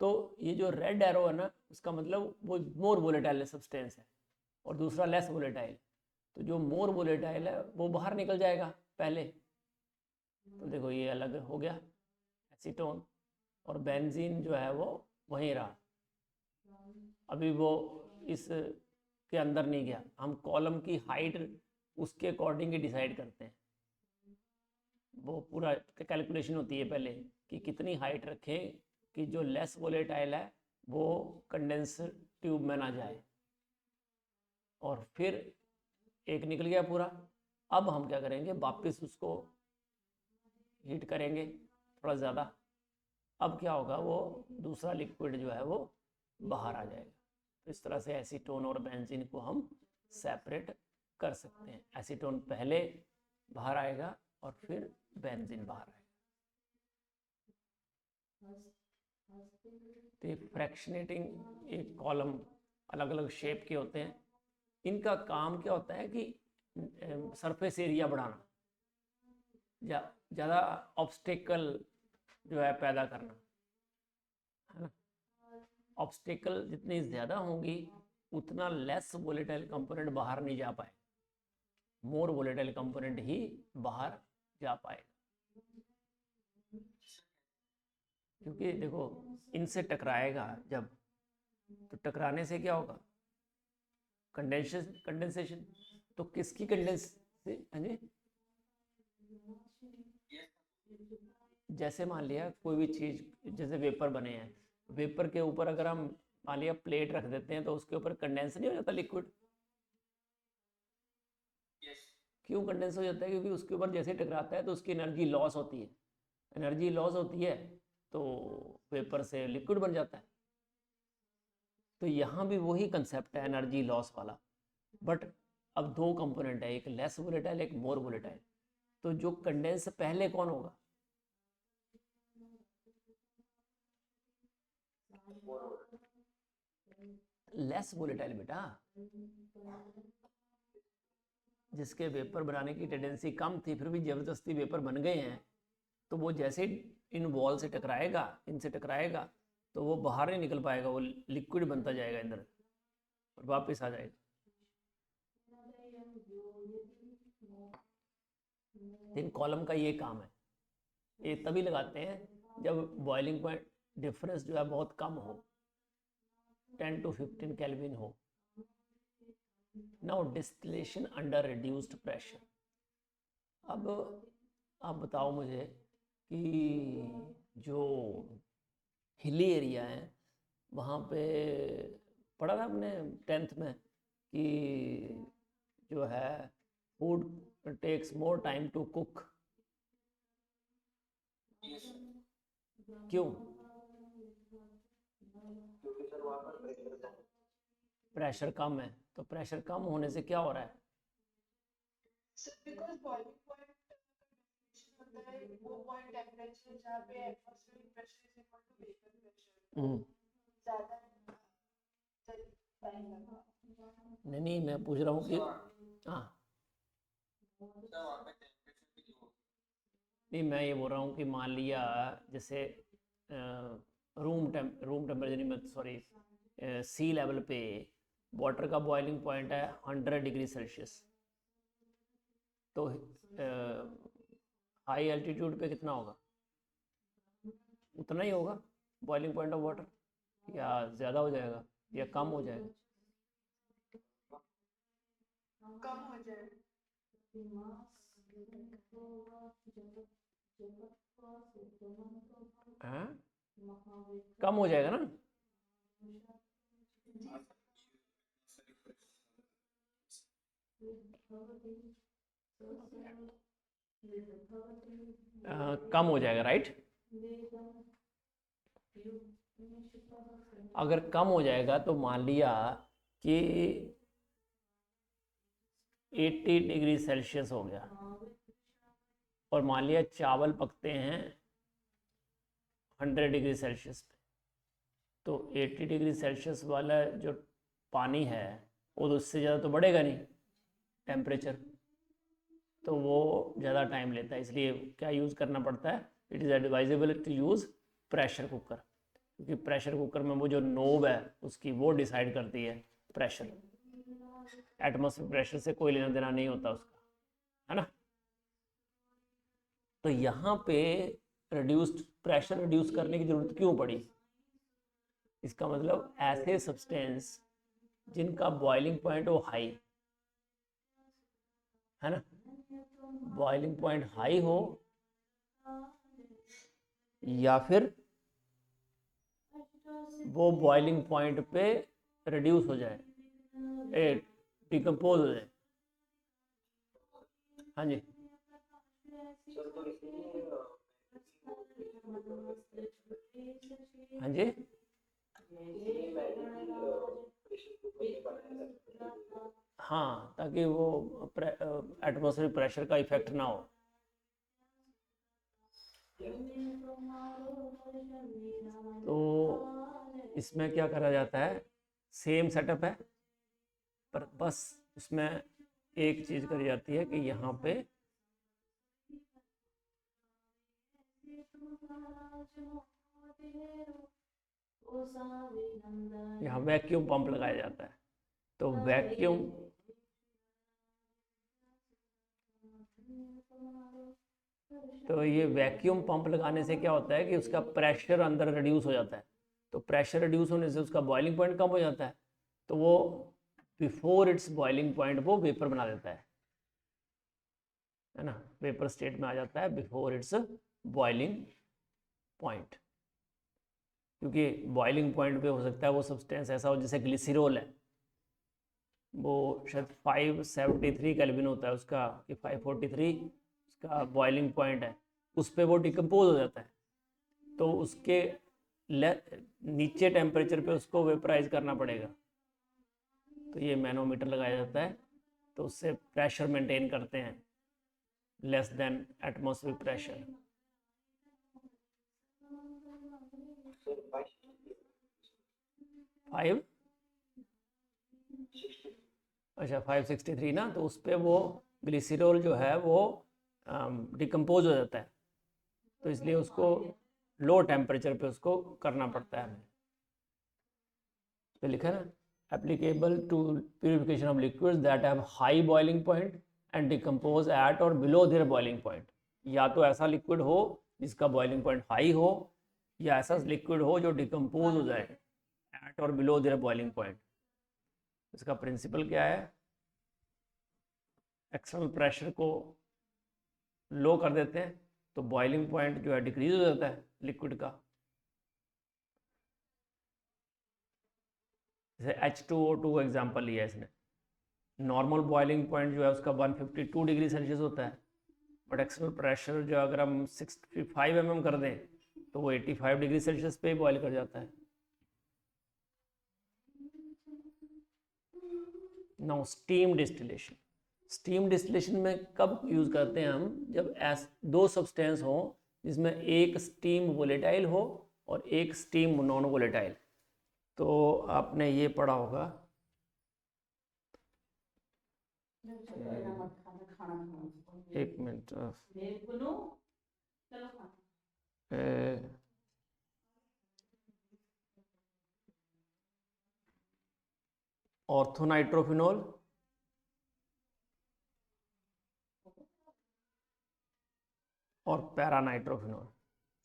[SPEAKER 1] तो ये जो रेड एरो है ना, उसका मतलब वो मोर वोलेटाइल सब्सटेंस है, और दूसरा लेस वोलेटाइल। तो जो मोर वोलेटाइल है वो बाहर निकल जाएगा पहले। तो देखो ये अलग हो गया एसीटोन, और बेंजीन जो है वो वहीं रहा, अभी वो इस के अंदर नहीं गया। हम कॉलम की हाइट उसके अकॉर्डिंग ही डिसाइड करते हैं, वो पूरा कैलकुलेशन होती है पहले कि कितनी हाइट रखें कि जो लेस वोलेटाइल है वो कंडेंस ट्यूब में ना जाए। और फिर एक निकल गया पूरा। अब हम क्या करेंगे, वापस उसको हीट करेंगे थोड़ा ज़्यादा। अब क्या होगा, वो दूसरा लिक्विड जो है वो बाहर आ जाएगा। तो इस तरह से एसीटोन और बेंजीन को हम सेपरेट कर सकते हैं। एसीटोन पहले बाहर आएगा और फिर बेंजीन बाहर आएगा। तो ये फ्रैक्शनेटिंग एक कॉलम अलग अलग शेप के होते हैं। इनका काम क्या होता है कि सरफेस एरिया बढ़ाना, ज़्यादा ऑब्स्टेकल जो है पैदा करना, है ना। ऑब्स्टेकल जितनी ज़्यादा होंगी उतना लेस वोलेटाइल कंपोनेंट बाहर नहीं जा पाए, मोर वोलेटाइल कंपोनेंट ही बाहर जा पाएगा। क्योंकि देखो इनसे टकराएगा जब, तो टकराने से क्या होगा, कंडेंसेशन। तो किसकी कंडेंस, जैसे मान लिया कोई भी चीज़, जैसे वेपर बने हैं, वेपर के ऊपर अगर हम मान लिया प्लेट रख देते हैं तो उसके ऊपर कंडेंस नहीं हो जाता लिक्विड? क्यों कंडेंस हो जाता है? क्योंकि उसके ऊपर जैसे टकराता है तो उसकी एनर्जी लॉस होती है। एनर्जी लॉस होती है तो वेपर से लिक्विड बन जाता है। तो यहाँ भी वही कंसेप्ट है एनर्जी लॉस वाला, बट अब दो कंपोनेंट है, एक लेस वोलेटाइल एक मोर वोलेटाइल। तो जो कंडेंस पहले कौन होगा? लेस वोलेटाइल बेटा, जिसके वेपर बनाने की टेंडेंसी कम थी फिर भी जबरदस्ती वेपर बन गए हैं, तो वो जैसे इन वॉल से टकराएगा, इनसे टकराएगा, तो वो बाहर नहीं निकल पाएगा, वो लिक्विड बनता जाएगा अंदर और वापस आ जाएगा। इन कॉलम का ये काम है। ये तभी लगाते हैं जब बॉइलिंग पॉइंट डिफरेंस जो है बहुत कम हो, 10 to 15 केल्विन हो। Now distillation under reduced pressure. अब आप बताओ मुझे कि जो हिली एरिया है वहाँ पे पढ़ा था हमने 10th में कि जो है food takes more time to cook. क्यों?
[SPEAKER 2] क्योंकि सर वहाँ पर
[SPEAKER 1] प्रेशर कम है। तो प्रेशर कम होने से क्या हो रहा है?
[SPEAKER 4] Sir, because boiling point होता है वो point temperature जहाँ पे atmospheric pressure is equal to vapor pressure, ज़्यादा टाइम लगता है।
[SPEAKER 1] नहीं, मैं पूछ रहा हूँ कि हाँ, नहीं, मैं ये बोल रहा हूँ कि मान लिया जैसे रूम टेम्परेचर में, सॉरी, सी लेवल पे वाटर का बॉइलिंग पॉइंट है 100 डिग्री सेल्सियस, तो हाई एल्टीट्यूड पे कितना होगा? उतना ही होगा बॉइलिंग पॉइंट ऑफ वाटर, या ज़्यादा हो जाएगा या कम हो जाएगा?
[SPEAKER 4] कम हो जाए।
[SPEAKER 1] हाँ, कम हो जाएगा ना? कम हो जाएगा, राइट? अगर कम हो जाएगा तो मान लिया कि 80 डिग्री सेल्सियस हो गया, और मान लिया चावल पकते हैं 100 डिग्री सेल्सियस पे, तो 80 डिग्री सेल्सियस वाला जो पानी है वो तो उससे ज़्यादा तो बढ़ेगा नहीं टेम्परेचर, तो वो ज़्यादा टाइम लेता है। इसलिए क्या यूज़ करना पड़ता है? It is advisable to use pressure cooker, क्योंकि प्रेशर कुकर में वो जो नोब है उसकी वो डिसाइड करती है प्रेशर। एटमॉस्फेयर प्रेशर से कोई लेना देना नहीं होता उसका, है ना? तो यहाँ पे प्रेशर रिड्यूस करने की ज़रूरत क्यों पड़ी? इसका मतलब ऐसे सब्सटेंस जिनका बॉइलिंग पॉइंट वो हाई है ना, बॉइलिंग पॉइंट हाई हो या फिर वो बॉइलिंग पॉइंट पे रिड्यूस हो जाए, डिकम्पोज हो जाए। हाँ जी,
[SPEAKER 2] सर तो इसीलिए
[SPEAKER 1] हाँ जी,
[SPEAKER 2] इसीलिए मैंने प्रेशर कुकर में बनाया था।
[SPEAKER 1] हाँ, ताकि वो एटमॉस्फेरिक प्रेशर का इफेक्ट ना हो। तो इसमें क्या करा जाता है? सेम सेटअप है, पर बस उसमें एक चीज़ करी जाती है कि यहाँ पे यहाँ वैक्यूम पंप लगाया जाता है। तो वैक्यूम ये वैक्यूम पंप लगाने से क्या होता है कि उसका प्रेशर अंदर रिड्यूस हो जाता है। तो प्रेशर रिड्यूस होने से उसका बॉइलिंग पॉइंट कम हो जाता है, तो वो बिफोर इट्स बॉइलिंग पॉइंट वो वेपर बना देता है ना, वेपर स्टेट में आ जाता है बिफोर इट्स बॉइलिंग पॉइंट। क्योंकि बॉइलिंग पॉइंट पे हो सकता है वो सब्सटेंस ऐसा हो, जैसे ग्लिसरॉल है, वो शायद 573 केल्विन होता है उसका, कि 543 उसका बॉइलिंग पॉइंट है, उस पर वो डिकम्पोज हो जाता है। तो उसके नीचे टेम्परेचर पे उसको वेपराइज करना पड़ेगा। तो ये मैनोमीटर लगाया जाता है, तो उससे प्रेशर मेंटेन करते हैं less than atmospheric pressure.
[SPEAKER 2] Sir
[SPEAKER 1] 5 अच्छा 563 ना, तो उस पर वो ग्लिसरॉल जो है वो डिकम्पोज हो जाता है, तो इसलिए उसको लो टेम्परेचर पे उसको करना पड़ता है हमें। तो लिखा है ना, applicable to purification of liquids that have high boiling point and decompose at or below their boiling point. या तो ऐसा लिक्विड हो जिसका बॉइलिंग पॉइंट हाई हो, या ऐसा लिक्विड हो जो डिकम्पोज हो जाए eight or below their boiling point. इसका प्रिंसिपल क्या है? एक्सटर्नल प्रेशर को लो कर देते हैं तो बॉइलिंग पॉइंट जो है डिक्रीज हो जाता है लिक्विड का। जैसे H2O2 एग्जाम्पल लिया इसने, नॉर्मल बॉइलिंग पॉइंट जो है उसका 152 डिग्री सेल्सियस होता है, बट एक्सटर्नल प्रेशर जो अगर हम 65 mm कर दें तो वो 85 डिग्री सेल्सियस पे ही बॉयल कर जाता है। Now steam distillation. Steam distillation में कब यूज़ करते हैं हम? जब दो सब्सटेंस हो जिसमें एक स्टीम वोलेटाइल हो और एक स्टीम नॉन वोलेटाइल। तो आपने ये पढ़ा होगा, एक मिनट, ऑर्थोनाइट्रोफिनोल और पैरानाइट्रोफिनोल।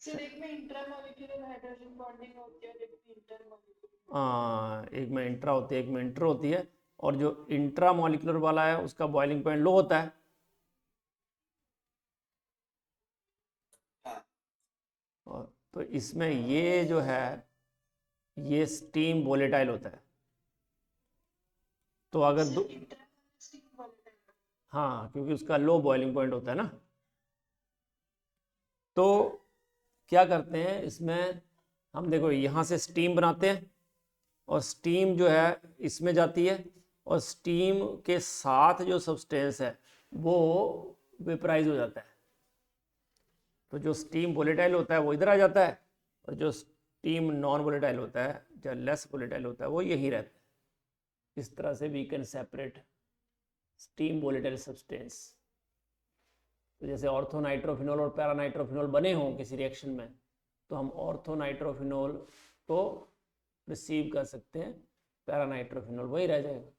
[SPEAKER 4] सर एक में इंट्रामॉलिक्यूलर हाइड्रोजन बॉन्डिंग होती है और एक में इंटरमॉलिक्यूलर।
[SPEAKER 1] एक में इंट्रा होती है, एक में इंटर होती है, और जो इंट्रा मॉलिक्यूलर वाला है उसका बॉइलिंग पॉइंट लो होता है। और तो इसमें ये जो है ये स्टीम वोलेटाइल होता है। तो अगर दो, हाँ, क्योंकि उसका लो बॉइलिंग पॉइंट होता है ना। तो क्या करते हैं इसमें हम, देखो यहाँ से स्टीम बनाते हैं और स्टीम जो है इसमें जाती है और स्टीम के साथ जो सब्सटेंस है वो वेपराइज हो जाता है। तो जो स्टीम वोलेटाइल होता है वो इधर आ जाता है और जो स्टीम नॉन वोलेटाइल होता है, जो लेस वोलेटाइल होता है, वो यहीं रहता है। इस तरह से we can separate steam volatile substance. तो जैसे ऑर्थोनाइट्रोफिनोल और पैरानाइट्रोफिनोल बने हों किसी रिएक्शन में, तो हम ऑर्थोनाइट्रोफिनोल को रिसीव कर सकते हैं, पैरानाइट्रोफिनोल वही रह जाएगा।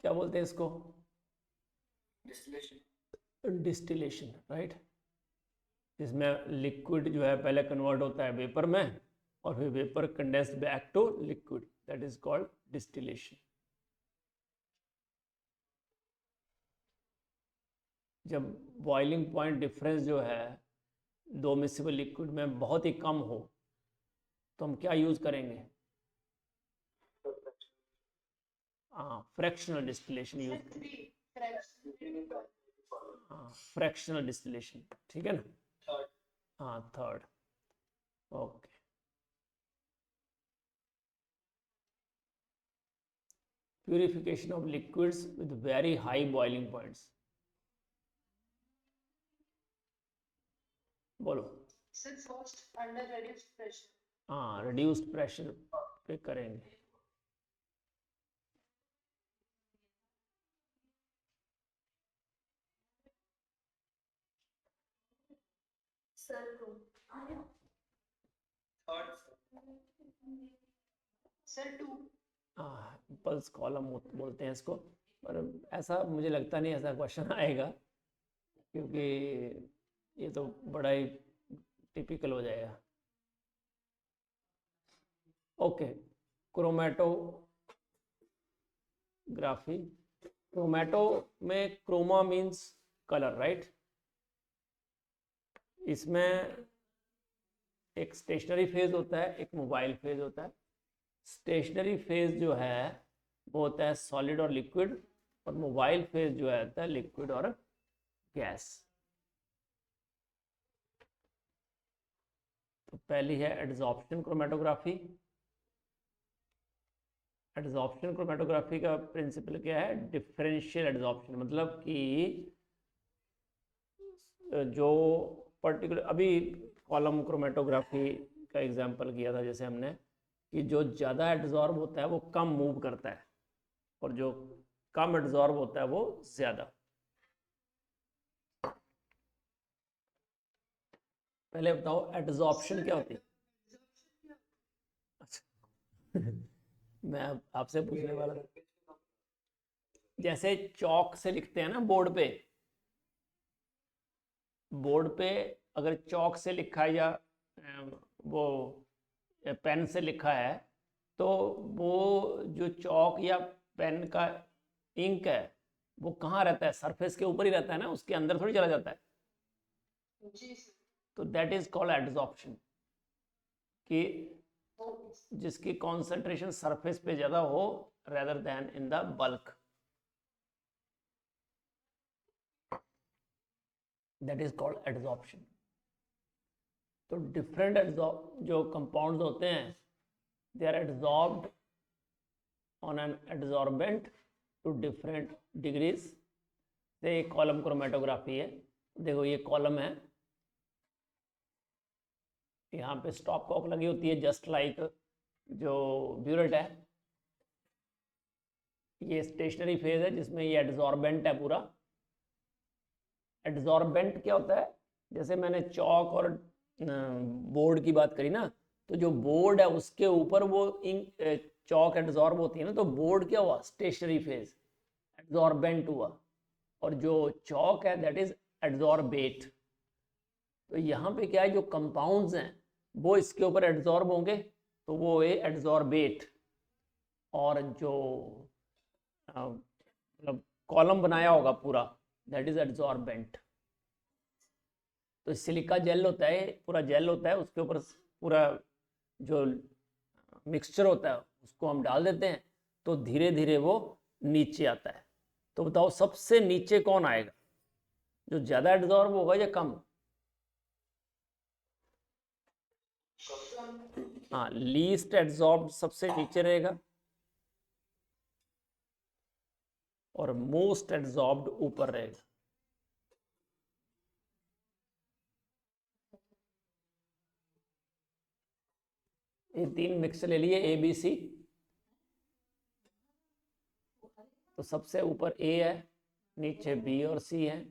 [SPEAKER 1] क्या बोलते हैं इसको? Distillation, right. जिसमें लिक्विड जो है पहले कन्वर्ट होता है वेपर में और फिर vapour condensed back to liquid, that is called distillation. जब बॉइलिंग पॉइंट डिफरेंस जो है दो मिक्सिबल लिक्विड में बहुत ही कम हो तो हम क्या यूज करेंगे? फ्रैक्शनल डिस्टिलेशन यूज करेंगे। फ्रैक्शनल डिस्टिलेशन, ठीक है ना। हाँ, third. Okay, purification of liquids with very high boiling points. बोलो।
[SPEAKER 4] Sir first under reduced pressure.
[SPEAKER 1] हाँ, रिड्यूस्ड प्रेशर पे करेंगे।
[SPEAKER 4] सर 2।
[SPEAKER 1] इम्पल्स कॉलम बोलते हैं इसको, पर ऐसा मुझे लगता नहीं ऐसा क्वेश्चन आएगा, क्योंकि ये तो बड़ा ही टिपिकल हो जाएगा। Okay, chromatography. क्रोमैटो में क्रोमा मीन्स कलर, राइट। इसमें एक स्टेशनरी फेज होता है, एक मोबाइल फेज होता है। स्टेशनरी फेज जो है वो होता है सॉलिड और लिक्विड, और मोबाइल फेज जो है होता है लिक्विड और गैस। तो पहली है एडजॉर्प्शन क्रोमेटोग्राफी। एडजॉर्प्शन क्रोमेटोग्राफी का प्रिंसिपल क्या है? डिफरेंशियल एडजॉर्प्शन, मतलब कि जो पर्टिकुलर, अभी कॉलम क्रोमेटोग्राफी का एग्जांपल किया था जैसे हमने, कि जो ज़्यादा एडजॉर्ब होता है वो कम मूव करता है और जो कम एडजॉर्ब होता है वो ज़्यादा। पहले बताओ एडजॉर्प्शन क्या होती है? अच्छा मैं आपसे पूछने वाला था। जैसे चौक से लिखते हैं ना बोर्ड पे, बोर्ड पे अगर चौक से लिखा है या वो पेन से लिखा है, तो वो जो चौक या पेन का इंक है वो कहाँ रहता है? सरफेस के ऊपर ही रहता है ना, उसके अंदर थोड़ी चला जाता है।
[SPEAKER 4] जी सर।
[SPEAKER 1] तो दैट इज कॉल्ड एडजॉर्प्शन, कि जिसकी कॉन्सेंट्रेशन सरफेस पे ज़्यादा हो rather than in the bulk, that is called adsorption. तो डिफरेंट जो कंपाउंड्स होते हैं they are adsorbed on an adsorbent to different degrees. ये कॉलम क्रोमेटोग्राफी है। देखो ये कॉलम है, यहाँ पे स्टॉप कॉक लगी होती है जस्ट लाइक जो ब्यूरेट है। ये स्टेशनरी फेज है जिसमें ये एडजॉर्बेंट है पूरा। एडजॉर्बेंट क्या होता है? जैसे मैंने चौक और बोर्ड की बात करी ना, तो जो बोर्ड है उसके ऊपर वो इंक चौक एड्जॉर्ब होती है ना, तो बोर्ड क्या हुआ, स्टेशनरी फेज, एड्जॉर्बेंट हुआ, और जो चौक है दैट इज एड्जॉर्बेट। तो यहाँ पे क्या है, जो कंपाउंड्स हैं वो इसके ऊपर एड्जॉर्ब होंगे, तो वो है एड्जॉर्बेट, और जो मतलब कॉलम बनाया होगा पूरा दैट इज एड्जॉर्बेंट। तो सिलिका जेल होता है, पूरा जेल होता है, उसके ऊपर पूरा जो मिक्सचर होता है उसको हम डाल देते हैं, तो धीरे धीरे वो नीचे आता है। तो बताओ सबसे नीचे कौन आएगा, जो ज़्यादा एड्जॉर्ब होगा या कम? हाँ, लीस्ट एड्जॉर्ब सबसे नीचे रहेगा और मोस्ट एड्जॉर्ब्ड ऊपर रहेगा। ये 3 मिक्सचर ले लिए ABC, तो सबसे ऊपर A है, नीचे B और C है।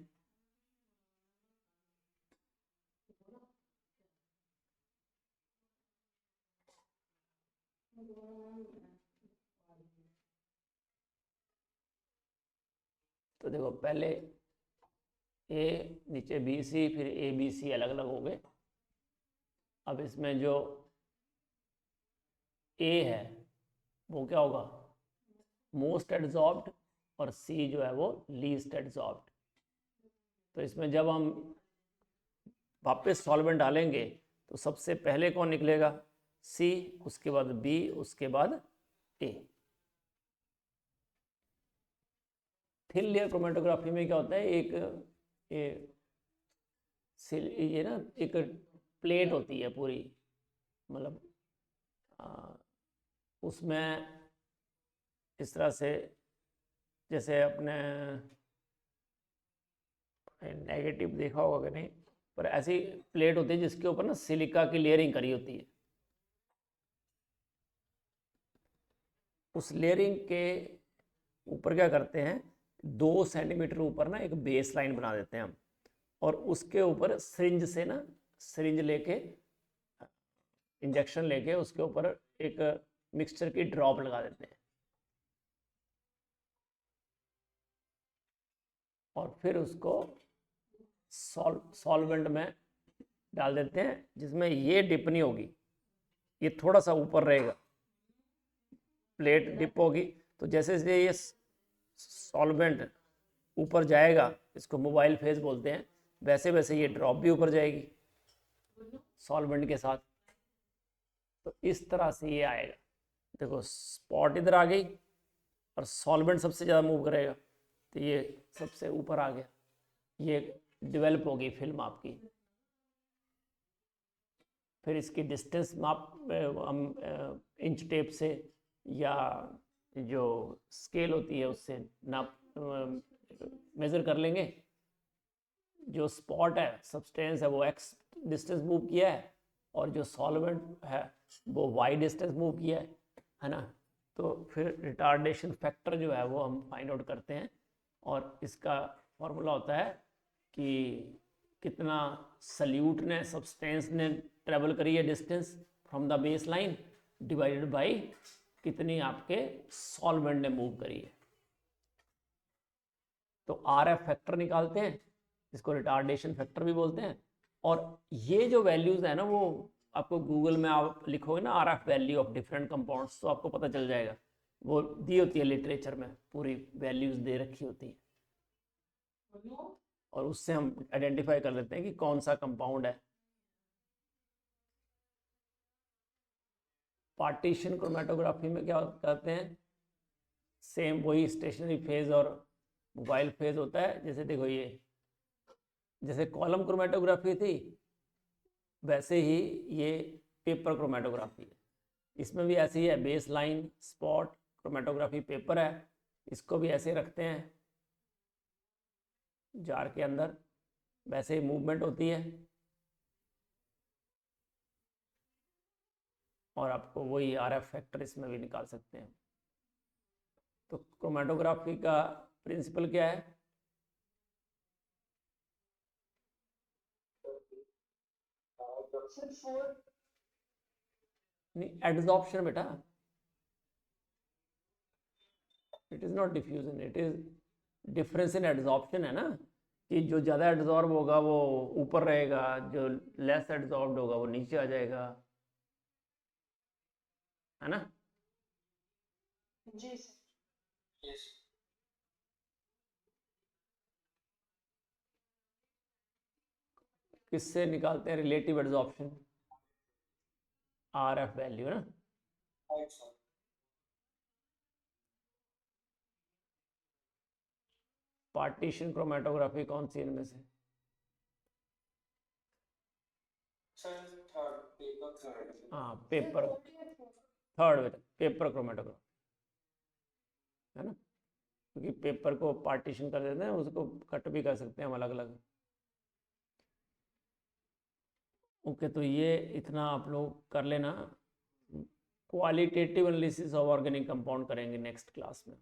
[SPEAKER 1] तो देखो पहले A, नीचे BC, फिर ABC अलग अलग हो गए। अब इसमें जो A है वो क्या होगा, मोस्ट एड्जॉर्ब्ड, और C जो है वो लीस्ट एड्जॉर्ब्ड। तो इसमें जब हम वापस सॉल्वेंट डालेंगे तो सबसे पहले कौन निकलेगा, C, उसके बाद B, उसके बाद A। थिन लेयर क्रोमेटोग्राफी में क्या होता है, ये ना एक प्लेट होती है पूरी, मतलब उसमें इस तरह से, जैसे अपने नेगेटिव देखा होगा कि नहीं, पर ऐसी प्लेट होती है जिसके ऊपर ना सिलिका की लेयरिंग करी होती है। उस लेयरिंग के ऊपर क्या करते हैं, 2 सेंटीमीटर ऊपर ना एक बेस लाइन बना देते हैं हम, और उसके ऊपर सिरिंज से ना, सिरिंज लेके, इंजेक्शन लेके उसके ऊपर एक मिक्सचर की ड्रॉप लगा देते हैं, और फिर उसको सॉल्वेंट में डाल देते हैं, जिसमें ये डिप नहीं होगी, ये थोड़ा सा ऊपर रहेगा, प्लेट डिप होगी। तो जैसे जैसे ये सॉल्वेंट ऊपर जाएगा, इसको मोबाइल फेज बोलते हैं, वैसे वैसे ये ड्रॉप भी ऊपर जाएगी सॉल्वेंट के साथ। तो इस तरह से ये आएगा। देखो स्पॉट इधर आ गई और सॉल्वेंट सबसे ज़्यादा मूव करेगा, तो ये सबसे ऊपर आ गया, ये डेवलप होगी फिल्म आपकी। फिर इसकी डिस्टेंस माप हम इंच टेप से या जो स्केल होती है उससे नाप मेज़र कर लेंगे। जो स्पॉट है, सब्सटेंस है, वो x डिस्टेंस मूव किया है, और जो सॉल्वेंट है वो y डिस्टेंस मूव किया है ना। तो फिर रिटार्डेशन फैक्टर जो है वो हम फाइंड आउट करते हैं, और इसका फॉर्मूला होता है कि कितना सल्यूट ने, सब्सटेंस ने ट्रेवल करी है distance from the base line, divided by कितनी आपके सॉल्वेंट ने मूव करी है। तो RF फैक्टर निकालते हैं, इसको रिटार्डेशन फैक्टर भी बोलते हैं। और ये जो वैल्यूज है ना, वो आपको गूगल में आप लिखोगे ना RF value of different compounds, तो आपको पता चल जाएगा, वो दी होती है लिटरेचर में, पूरी वैल्यूज दे रखी होती है, और उससे हम आइडेंटिफाई कर लेते हैं कि कौन सा कंपाउंड है। पार्टीशन क्रोमेटोग्राफी में क्या करते हैं, सेम वही स्टेशनरी फेज और मोबाइल फेज होता है। जैसे देखो ये, जैसे कॉलम क्रोमेटोग्राफी थी, वैसे ही ये पेपर क्रोमेटोग्राफी है। इसमें भी ऐसे ही है, base line, spot, chromatography paper है, इसको भी ऐसे रखते हैं जार के अंदर, वैसे ही मूवमेंट होती है, और आपको वही RF फैक्टर इसमें भी निकाल सकते हैं। तो क्रोमेटोग्राफी का प्रिंसिपल क्या है,
[SPEAKER 4] सर 4
[SPEAKER 1] नहीं, एडजॉर्प्शन बेटा, it is not diffusion, it is difference in adsorption है ना, कि जो ज़्यादा एडजॉर्ब होगा वो ऊपर रहेगा, जो लेस एडजॉर्ब्ड होगा वो नीचे आ जाएगा, है ना।
[SPEAKER 4] जी सर।
[SPEAKER 1] किससे निकालते हैं relative adsorption, R F value, है ना। पार्टीशन क्रोमेटोग्राफी कौन सी इनमें से, हाँ पेपर, थर्ड बेटा पेपर क्रोमेटोग्राफी, है ना, क्योंकि पेपर को पार्टीशन कर देते हैं, उसको कट भी कर सकते हैं हम अलग अलग। ओके, तो ये इतना आप लोग कर लेना। Qualitative analysis of organic compound करेंगे नेक्स्ट क्लास में,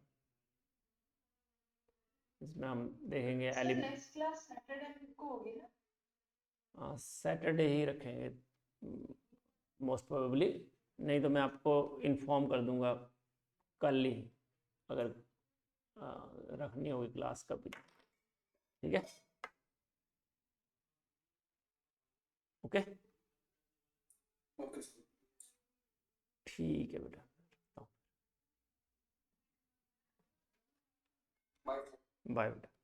[SPEAKER 1] इसमें हम देखेंगे
[SPEAKER 4] सर नेक्स्ट क्लास सैटरडे को होगी ना?
[SPEAKER 1] सैटरडे ही रखेंगे मोस्ट प्रोबेबली, नहीं तो मैं आपको इन्फॉर्म कर दूंगा कल ही, अगर रखनी होगी क्लास कभी, ठीक है। Okay
[SPEAKER 3] okay sir.
[SPEAKER 1] ठीक है बेटा,
[SPEAKER 3] बाय।
[SPEAKER 1] बाय बेटा।